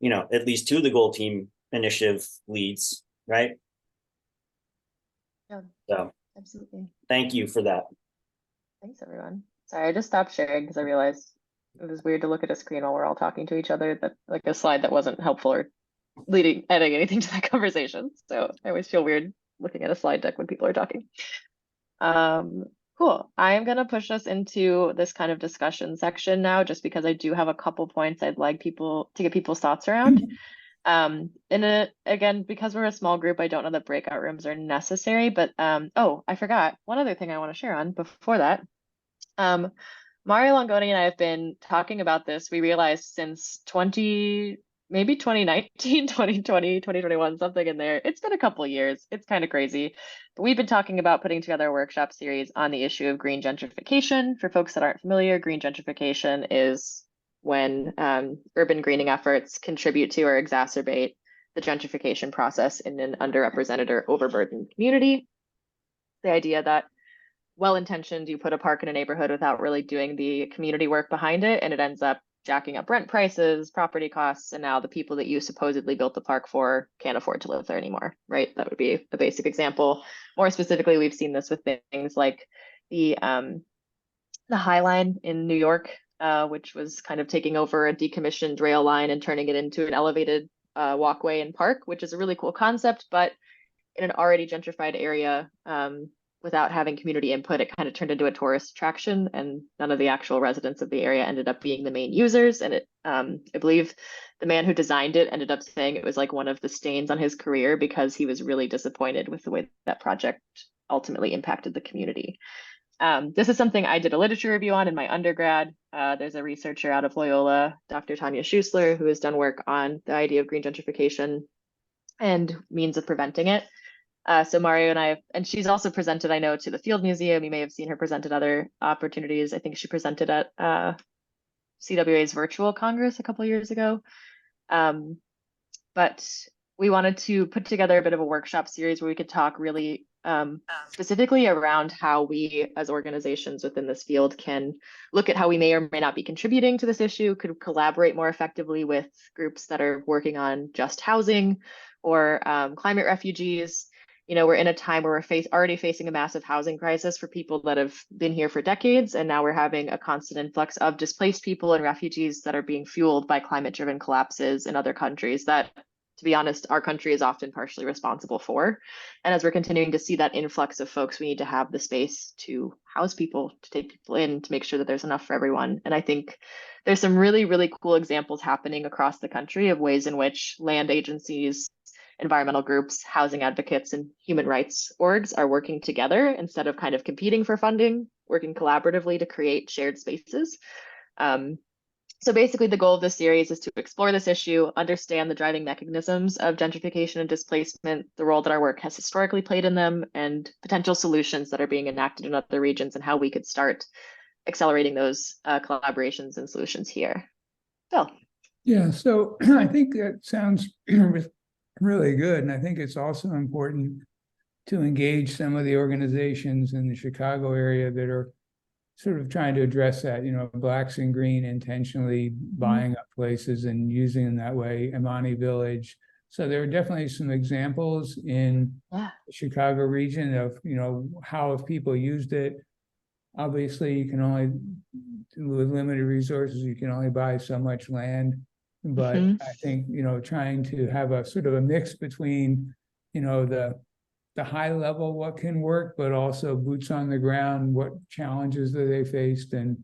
S5: at least two of the goal team initiative leads, right?
S1: Yeah,
S5: so
S1: absolutely.
S5: Thank you for that.
S1: Thanks, everyone. Sorry, I just stopped sharing because I realized it was weird to look at a screen while we're all talking to each other, that like a slide that wasn't helpful or adding anything to that conversation. So I always feel weird looking at a slide deck when people are talking. Cool. I am going to push us into this kind of discussion section now, just because I do have a couple points I'd like people to get people's thoughts around. Again, because we're a small group, I don't know that breakout rooms are necessary, but oh, I forgot one other thing I want to share on before that. Mario Longoni and I have been talking about this. We realized since 2019, 2020, 2021, something in there. It's been a couple of years. It's kind of crazy. But we've been talking about putting together a workshop series on the issue of green gentrification. For folks that aren't familiar, green gentrification is when urban greening efforts contribute to or exacerbate the gentrification process in an underrepresented or overburdened community. The idea that well-intentioned, you put a park in a neighborhood without really doing the community work behind it, and it ends up jacking up rent prices, property costs, and now the people that you supposedly built the park for can't afford to live there anymore, right? That would be a basic example. More specifically, we've seen this with things like the High Line in New York, which was kind of taking over a decommissioned rail line and turning it into an elevated walkway and park, which is a really cool concept, but in an already gentrified area, without having community input, it kind of turned into a tourist attraction, and none of the actual residents of the area ended up being the main users. And I believe the man who designed it ended up saying it was like one of the stains on his career, because he was really disappointed with the way that project ultimately impacted the community. This is something I did a literature review on in my undergrad. There's a researcher out of Loyola, Dr. Tanya Schuessler, who has done work on the idea of green gentrification and means of preventing it. So Mario and I, and she's also presented, I know, to the Field Museum. You may have seen her present at other opportunities. I think she presented at CWA's virtual Congress a couple years ago. But we wanted to put together a bit of a workshop series where we could talk really specifically around how we as organizations within this field can look at how we may or may not be contributing to this issue, could collaborate more effectively with groups that are working on just housing or climate refugees. You know, we're in a time where we're already facing a massive housing crisis for people that have been here for decades, and now we're having a constant influx of displaced people and refugees that are being fueled by climate-driven collapses in other countries that, to be honest, our country is often partially responsible for. And as we're continuing to see that influx of folks, we need to have the space to house people, to take people in, to make sure that there's enough for everyone. And I think there's some really, really cool examples happening across the country of ways in which land agencies, environmental groups, housing advocates, and human rights orgs are working together instead of kind of competing for funding, working collaboratively to create shared spaces. So basically the goal of this series is to explore this issue, understand the driving mechanisms of gentrification and displacement, the role that our work has historically played in them, and potential solutions that are being enacted in other regions and how we could start accelerating those collaborations and solutions here. Phil.
S7: Yeah, so I think that sounds really good. And I think it's also important to engage some of the organizations in the Chicago area that are sort of trying to address that, you know, Blacks and Green intentionally buying up places and using them that way, Amani Village. So there are definitely some examples in the Chicago region of, you know, how if people used it. Obviously, you can only, with limited resources, you can only buy so much land. But I think, you know, trying to have a sort of a mix between, you know, the high level, what can work, but also boots on the ground, what challenges that they faced, and,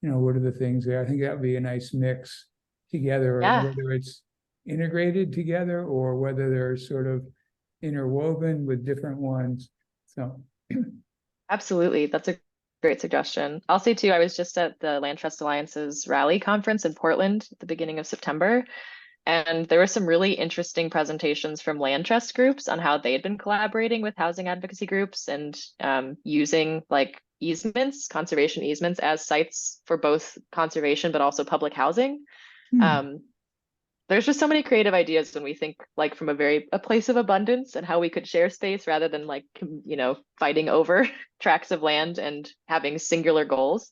S7: you know, what are the things there. I think that would be a nice mix together, whether it's integrated together or whether they're sort of interwoven with different ones. So
S1: absolutely, that's a great suggestion. I'll say too, I was just at the Land Trust Alliance's rally conference in Portland at the beginning of September. And there were some really interesting presentations from land trust groups on how they had been collaborating with housing advocacy groups and using like easements, conservation easements as sites for both conservation, but also public housing. There's just so many creative ideas when we think like from a place of abundance and how we could share space rather than like, you know, fighting over tracts of land and having singular goals.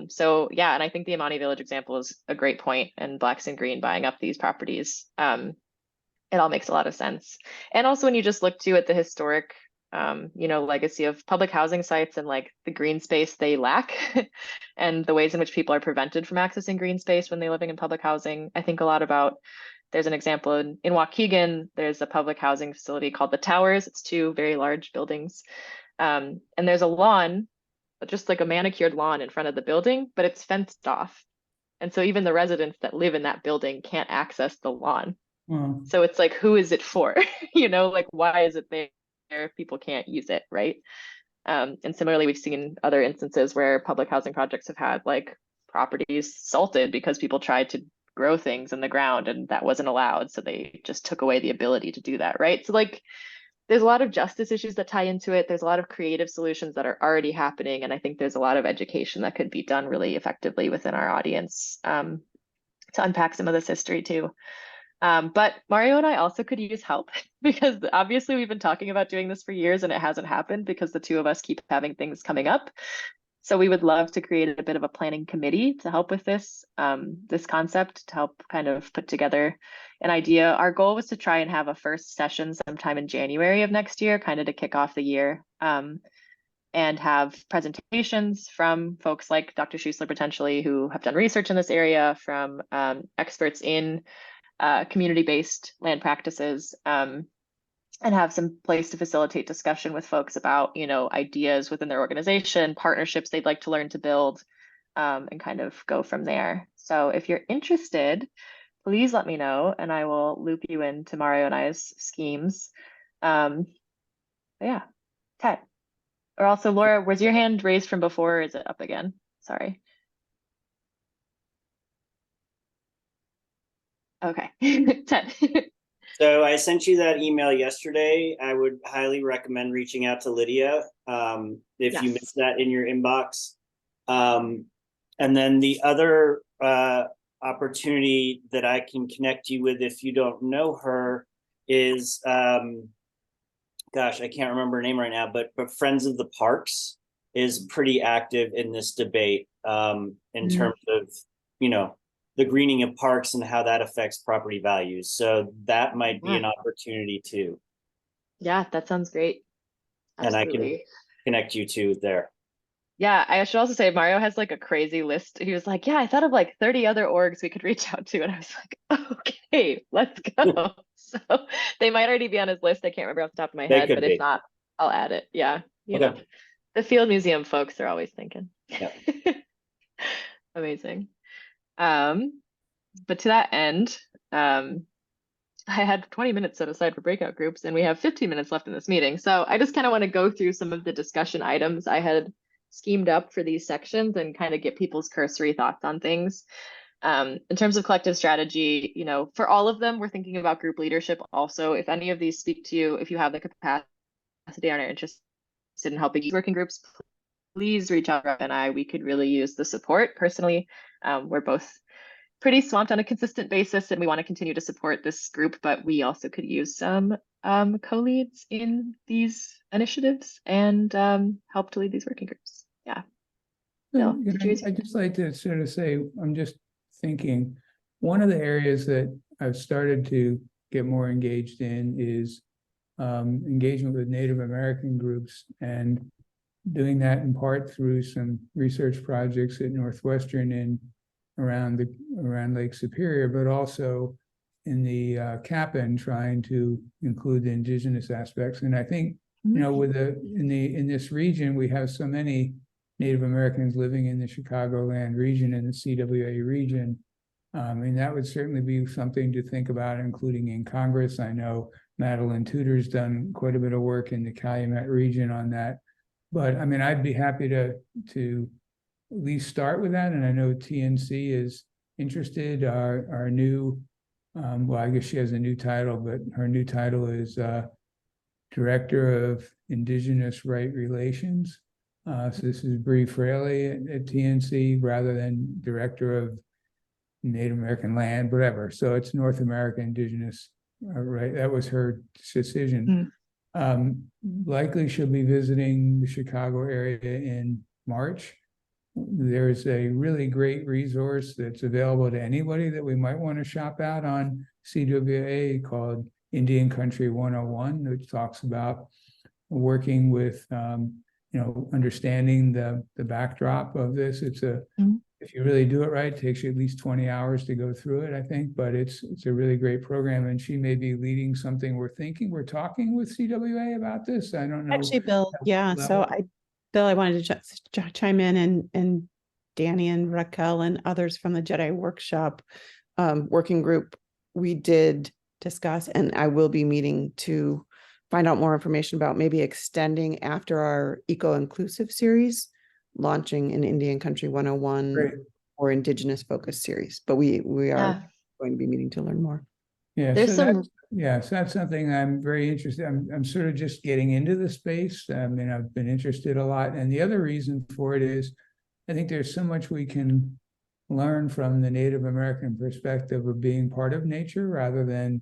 S1: So yeah, and I think the Amani Village example is a great point, and Blacks and Green buying up these properties. It all makes a lot of sense. And also when you just look too at the historic, you know, legacy of public housing sites and like the green space they lack and the ways in which people are prevented from accessing green space when they're living in public housing. I think a lot about, there's an example in Waukegan, there's a public housing facility called the Towers. It's two very large buildings. And there's a lawn, just like a manicured lawn in front of the building, but it's fenced off. And so even the residents that live in that building can't access the lawn. So it's like, who is it for? You know, like, why is it there if people can't use it, right? And similarly, we've seen other instances where public housing projects have had like properties salted because people tried to grow things in the ground and that wasn't allowed. So they just took away the ability to do that, right? So like, there's a lot of justice issues that tie into it. There's a lot of creative solutions that are already happening. And I think there's a lot of education that could be done really effectively within our audience to unpack some of this history too. But Mario and I also could use help because obviously we've been talking about doing this for years and it hasn't happened because the two of us keep having things coming up. So we would love to create a bit of a planning committee to help with this, this concept, to help kind of put together an idea. Our goal was to try and have a first session sometime in January of next year, kind of to kick off the year, and have presentations from folks like Dr. Schuessler potentially who have done research in this area, from experts in community-based land practices, and have some place to facilitate discussion with folks about, you know, ideas within their organization, partnerships they'd like to learn to build, and kind of go from there. So if you're interested, please let me know and I will loop you into Mario and I's schemes. Yeah, Ted. Or also, Laura, was your hand raised from before or is it up again? Sorry. Okay, Ted.
S5: So I sent you that email yesterday. I would highly recommend reaching out to Lydia if you
S1: Yes.
S5: missed that in your inbox. And then the other opportunity that I can connect you with if you don't know her is, gosh, I can't remember her name right now, but Friends of the Parks is pretty active in this debate in terms of, you know, the greening of parks and how that affects property values. So that might be an opportunity too.
S1: Yeah, that sounds great.
S5: And I can
S1: Absolutely.
S5: connect you to there.
S1: Yeah, I should also say Mario has like a crazy list. He was like, yeah, I thought of like 30 other orgs we could reach out to. And I was like, okay, let's go. So they might already be on his list. I can't remember off the top of my
S5: They
S1: head,
S5: could
S1: but if
S5: be.
S1: not, I'll add it. Yeah, you
S5: Okay.
S1: know, the Field Museum folks are always thinking.
S5: Yep.
S1: Amazing. But to that end, I had 20 minutes set aside for breakout groups, and we have 15 minutes left in this meeting. So I just kind of want to go through some of the discussion items I had schemed up for these sections and kind of get people's cursory thoughts on things. In terms of collective strategy, you know, for all of them, we're thinking about group leadership also. If any of these speak to you, if you have the capacity and are interested in helping these working groups, please reach out to Rob and I. We could really use the support. Personally, we're both pretty swamped on a consistent basis, and we want to continue to support this group, but we also could use some co-leads in these initiatives and help to lead these working groups. Yeah. Bill, did you
S7: I'd just like to sort of say, I'm just thinking, one of the areas that I've started to get more engaged in is engagement with Native American groups, and doing that in part through some research projects at Northwestern and around Lake Superior, but also in the CAPN trying to include the indigenous aspects. And I think, you know, with in this region, we have so many Native Americans living in the Chicagoland region and the CWA region. And that would certainly be something to think about, including in Congress. I know Madeline Tudor's done quite a bit of work in the Calumet region on that. But I mean, I'd be happy to at least start with that. And I know TNC is interested. Our new, well, I guess she has a new title, but her new title is Director of Indigenous Right Relations. So this is Bree Fraley at TNC rather than Director of Native American Land, whatever. So it's North American Indigenous, right? That was her decision. Likely she'll be visiting the Chicago area in March. There's a really great resource that's available to anybody that we might want to shop out on CWA called Indian Country 101, which talks about working with, you know, understanding the backdrop of this. It's a, if you really do it right, it takes you at least 20 hours to go through it, I think, but it's a really great program. And she may be leading something we're talking with CWA about this. I don't know.
S2: Actually, Bill, yeah. So Bill, I wanted to chime in, and Danny and Raquel and others from the Jedi Workshop working group, we did discuss, and I will be meeting to find out more information about maybe extending after our eco-inclusive series, launching an Indian Country 101 or Indigenous focused series. But we are going to be meeting to learn more.
S7: Yeah,
S1: there's
S7: so that's something I'm very interested. I'm sort of just getting into the space. I mean, I've been interested a lot. And the other reason for it is I think there's so much we can learn from the Native American perspective of being part of nature rather than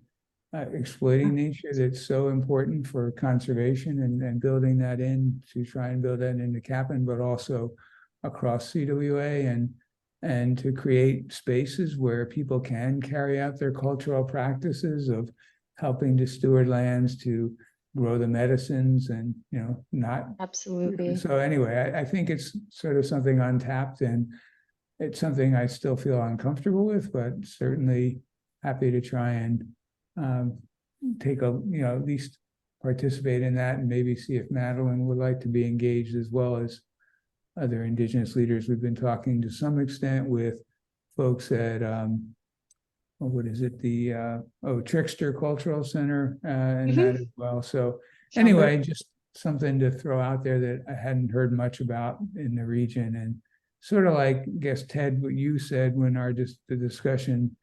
S7: exploiting nature. That's so important for conservation and building that in to try and build that into CAPN, but also across CWA and to create spaces where people can carry out their cultural practices of helping to steward lands, to grow the medicines and, you know, not.
S1: Absolutely.
S7: So anyway, I think it's sort of something untapped, and it's something I still feel uncomfortable with, but certainly happy to try and take a, you know, at least participate in that, and maybe see if Madeline would like to be engaged as well as other Indigenous leaders. We've been talking to some extent with folks at, what is it? The, Trickster Cultural Center and that as well. So anyway, just something to throw out there that I hadn't heard much about in the region. And sort of like, I guess, Ted, what you said when the discussion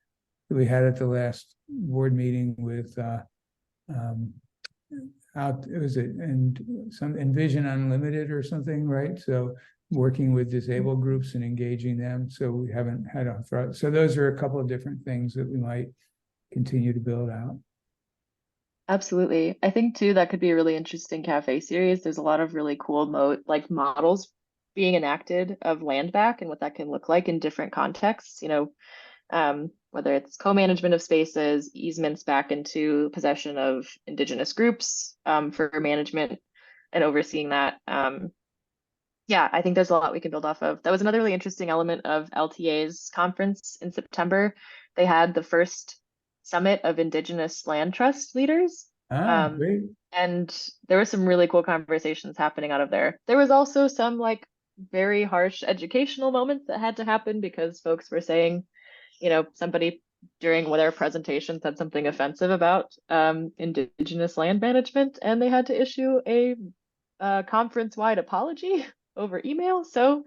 S7: that we had at the last board meeting with it was some Envision Unlimited or something, right? So working with disabled groups and engaging them. So we haven't had so those are a couple of different things that we might continue to build out.
S1: Absolutely. I think too that could be a really interesting cafe series. There's a lot of really cool models being enacted of land back and what that can look like in different contexts, whether it's co-management of spaces, easements back into possession of Indigenous groups for management and overseeing that. Yeah, I think there's a lot we can build off of. That was another really interesting element of LTA's conference in September. They had the first summit of Indigenous land trust leaders.
S7: Great.
S1: And there were some really cool conversations happening out of there. There was also some very harsh educational moments that had to happen because folks were saying, somebody during their presentation said something offensive about Indigenous land management, and they had to issue a conference-wide apology over email. So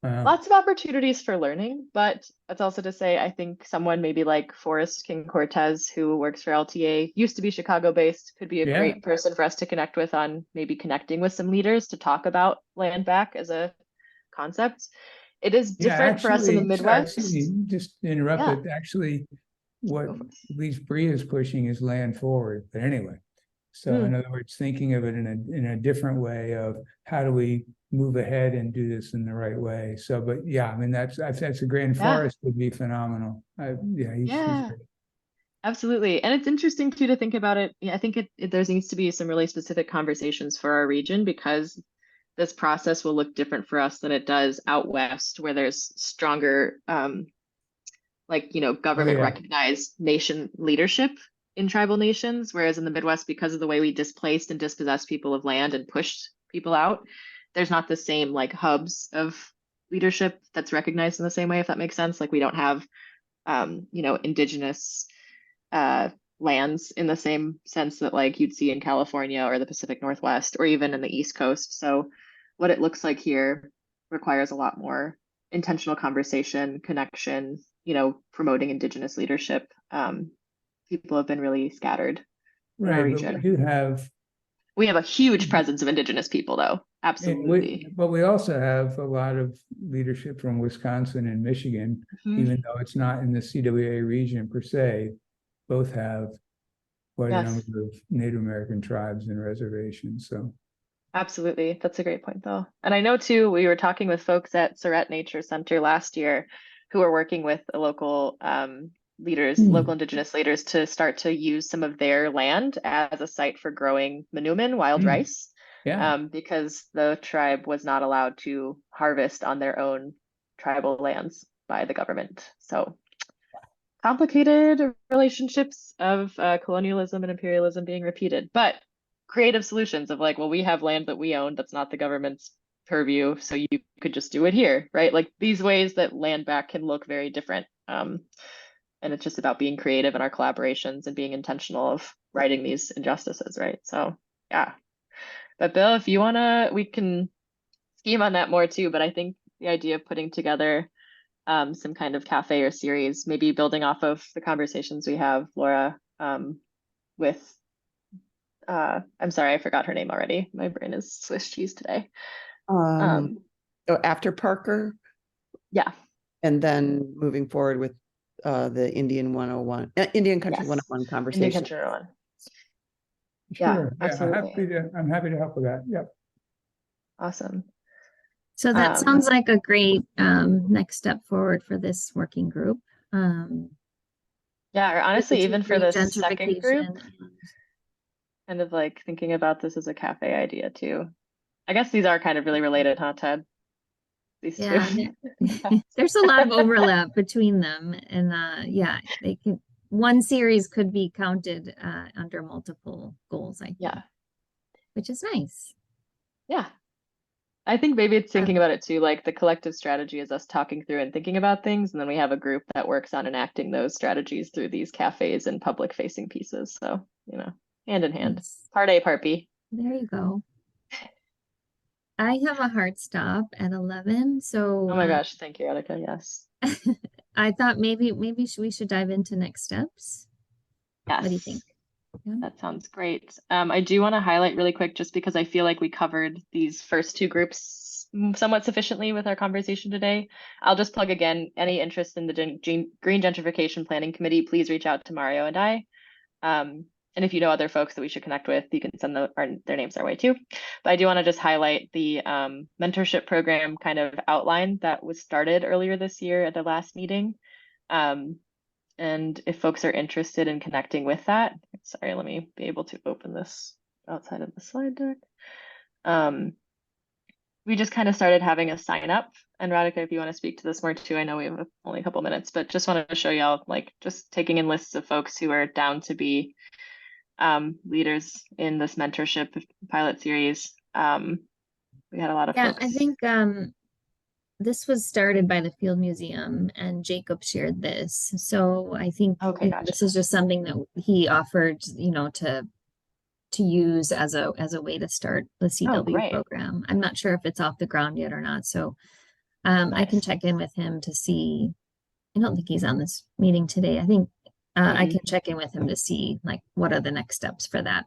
S1: lots of opportunities for learning, but that's also to say, I think someone maybe like Forrest King Cortez, who works for LTA, used to be Chicago-based, could be a great person for us to connect with on maybe connecting with some leaders to talk about land back as a concept. It is different for us in the Midwest.
S7: Just interrupt, but actually what at least Bree is pushing is land forward. But anyway, so in other words, thinking of it in a different way of how do we move ahead and do this in the right way. So, but yeah, I mean, that's a Grand Forest would be phenomenal. He's great.
S1: Absolutely. And it's interesting too to think about it. I think there needs to be some really specific conversations for our region, because this process will look different for us than it does out west, where there's stronger government recognized nation leadership in tribal nations, whereas in the Midwest, because of the way we displaced and dispossessed people of land and pushed people out, there's not the same hubs of leadership that's recognized in the same way, if that makes sense. We don't have Indigenous lands in the same sense that you'd see in California or the Pacific Northwest or even in the East Coast. So what it looks like here requires a lot more intentional conversation, connection, promoting Indigenous leadership. People have been really scattered in our region. We have a huge presence of Indigenous people, though. Absolutely.
S7: But we also have a lot of leadership from Wisconsin and Michigan, even though it's not in the CWA region per se. Both have quite a number of Native American tribes and reservations. So
S1: absolutely. That's a great point, though. And I know, too, we were talking with folks at Surrett Nature Center last year who are working with a local local Indigenous leaders to start to use some of their land as a site for growing manumin, wild rice, because the tribe was not allowed to harvest on their own tribal lands by the government. So complicated relationships of colonialism and imperialism being repeated, but creative solutions of we have land that we own that's not the government's purview, so you could just do it here, right? These ways that land back can look very different. And it's just about being creative in our collaborations and being intentional of righting these injustices, right? So yeah. But Bill, if you we can scheme on that more too, but I think the idea of putting together some kind of cafe or series, maybe building off of the conversations we have, Laura, with I'm sorry, I forgot her name already. My brain is Swiss cheese today.
S8: After Parker.
S1: Yeah.
S8: And then moving forward with the Indian 101, Indian Country 101 conversation.
S1: Indian Country 101.
S7: Sure.
S1: Yeah, absolutely.
S7: I'm happy to help with that. Yep.
S1: Awesome.
S3: So that sounds like a great next step forward for this working group.
S1: Yeah, or honestly, even for the second group,
S3: and
S1: kind of thinking about this as a cafe idea too. I guess these are kind of really related, huh, Ted? These two.
S3: There's a lot of overlap between them, and one series could be counted under multiple goals, I think. Which is nice.
S1: Yeah. I think maybe it's thinking about it too, the collective strategy is us talking through and thinking about things, and then we have a group that works on enacting those strategies through these cafes and public facing pieces. So, hand in hand. Yes. Part A, part B.
S3: There you go. I have a hard stop at 11, so
S1: oh my gosh, thank you, Radhika. Yes.
S3: I thought maybe we should dive into next steps.
S1: Yes.
S3: What do you think? Yeah.
S1: That sounds great. I do want to highlight really quick, just because I feel like we covered these first two groups somewhat sufficiently with our conversation today. I'll just plug again, any interest in the Green Gentrification Planning Committee, please reach out to Mario and I. And if you know other folks that we should connect with, you can send their names our way too. But I do want to just highlight the mentorship program kind of outline that was started earlier this year at the last meeting. And if folks are interested in connecting with that, sorry, let me be able to open this outside of the slide deck. We just kind of started having a sign up. And Radhika, if you want to speak to this more too, I know we have only a couple minutes, but just wanted to show y'all, like, just taking in lists of folks who are down to be leaders in this mentorship pilot series. We had a lot of folks.
S3: I think this was started by the Field Museum and Jacob shared this. So I think this is just something that he offered, to use as a way to start the CW program. I'm not sure if it's off the ground yet or not. So I can check in with him to see. I don't think he's on this meeting today. I think I can check in with him to see like what are the next steps for that.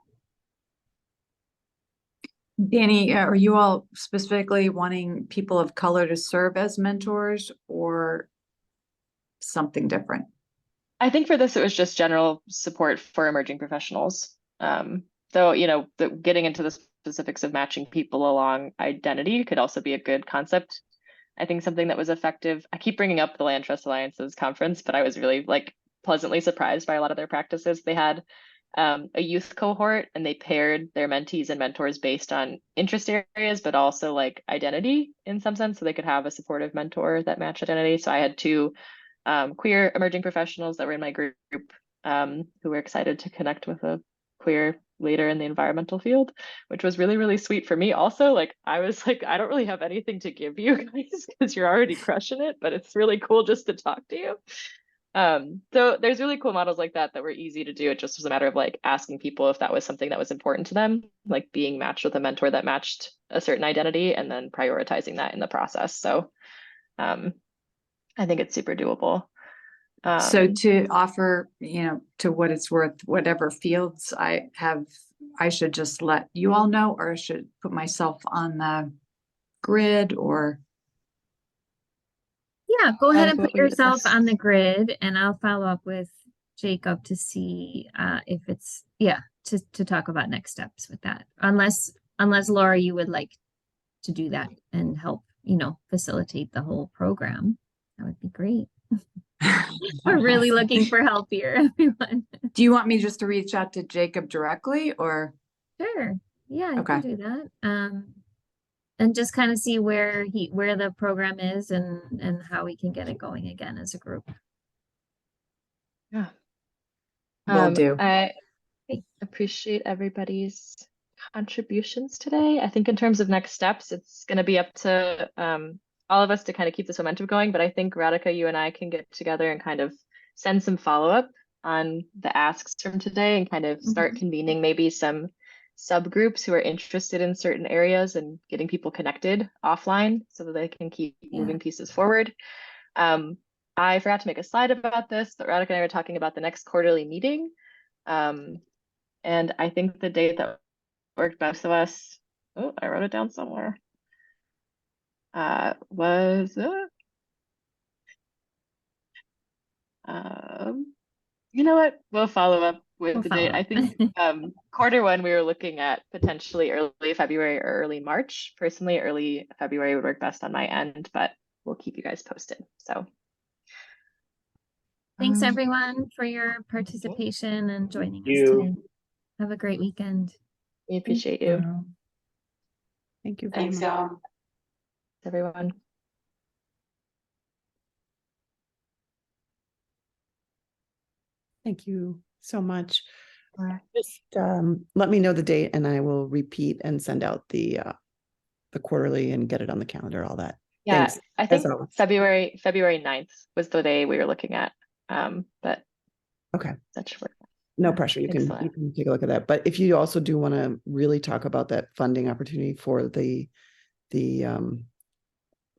S9: Danny, are you all specifically wanting people of color to serve as mentors or something different?
S1: I think for this, it was just general support for emerging professionals. So, getting into the specifics of matching people along identity could also be a good concept. I think something that was effective, I keep bringing up the Land Trust Alliance's conference, but I was really pleasantly surprised by a lot of their practices. They had a youth cohort and they paired their mentees and mentors based on interest areas, but also identity in some sense, so they could have a supportive mentor that matched identity. So I had two queer emerging professionals that were in my group who were excited to connect with a queer leader in the environmental field, which was really, really sweet for me. Also, I was I don't really have anything to give you guys because you're already crushing it, but it's really cool just to talk to you. So there's really cool models like that were easy to do. It just was a matter of asking people if that was something that was important to them, being matched with a mentor that matched a certain identity and then prioritizing that in the process. So I think it's super doable.
S9: So to offer, to what it's worth, whatever fields I should just let you all know, or I should put myself on the grid, or?
S3: Yeah, go ahead and put yourself on the grid and I'll follow up with Jacob to see if it's, to talk about next steps with that. Unless Laura, you would like to do that and help, facilitate the whole program. That would be great. We're really looking for help here, everyone.
S9: Do you want me just to reach out to Jacob directly or?
S3: Sure. Yeah, I can do that. And just kind of see where the program is and how we can get it going again as a group.
S1: Yeah.
S9: Will do.
S1: I appreciate everybody's contributions today. I think in terms of next steps, it's going to be up to all of us to kind of keep this momentum going. But I think Radhika, you and I can get together and kind of send some follow-up on the asks from today and kind of start convening maybe some subgroups who are interested in certain areas and getting people connected offline so that they can keep moving pieces forward. I forgot to make a slide about this, but Radhika and I were talking about the next quarterly meeting. And I think the date that worked best of us, I wrote it down somewhere, was you know what? We'll follow up with the date. I think quarter one, we were looking at potentially early February or early March. Personally, early February would work best on my end, but we'll keep you guys posted. So
S3: thanks everyone for your participation and joining us today. Have a great weekend.
S1: We appreciate you.
S2: Thank you very much.
S4: Thanks, y'all.
S1: Everyone.
S2: Thank you so much. Just let me know the date and I will repeat and send out the quarterly and get it on the calendar, all that.
S1: Yeah,
S2: Thanks.
S1: I think February 9th was the day we were looking at. But
S2: okay,
S1: that should work.
S2: No pressure. You can take a look at that. But if you also do want to really talk about that funding opportunity for the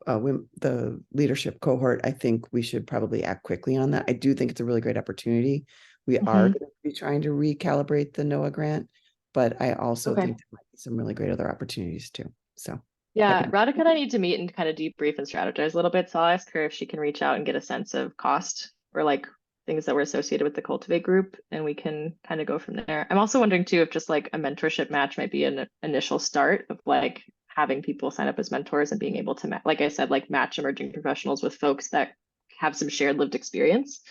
S8: the leadership cohort, I think we should probably act quickly on that. I do think it's a really great opportunity. We are
S1: Mhm.
S8: going to be trying to recalibrate the NOAA grant, but I also
S1: Okay.
S8: think there might be some really great other opportunities too. So
S1: Yeah,
S8: could-
S1: Radhika and I need to meet and kind of debrief and strategize a little bit. So I'll ask her if she can reach out and get a sense of cost or like things that were associated with the Cultivate group, and we can kind of go from there. I'm also wondering too if just like a mentorship match might be an initial start of like having people sign up as mentors and being able to, like I said, like match emerging professionals with folks that have some shared lived experience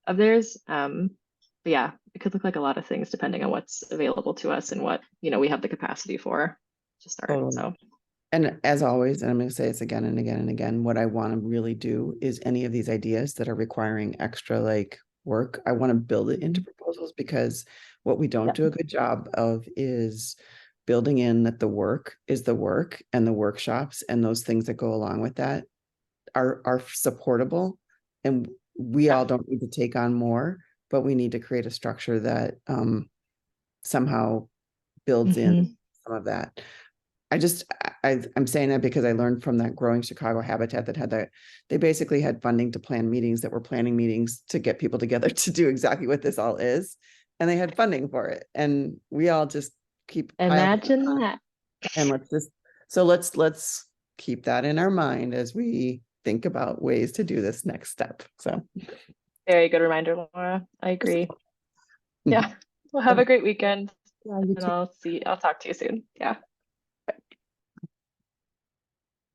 S1: of theirs. But yeah, it could look like a lot of things depending on what's available to us and what, we have the capacity for to start.
S8: Totally.
S1: So.
S8: And as always, and I'm going to say this again and again and again, what I want to really do is any of these ideas that are requiring extra like work, I want to build it into proposals, because what we don't do a good job of is building in that the work is the work, and the workshops and those things that go along with that are supportable, and we all don't need to take on more, but we need to create a structure that somehow builds in some of that. I'm saying that because I learned from that Growing Chicago Habitat that had that, they basically had funding to plan meetings that were planning meetings to get people together to do exactly what this all is. And they had funding for it. And we all just keep
S1: Imagine that.
S8: And let's keep that in our mind as we think about ways to do this next step. So
S1: Very good reminder, Laura. I agree. Yeah. Well, have a great weekend.
S8: yeah, you
S1: And
S8: too.
S1: I'll talk to you soon. Yeah.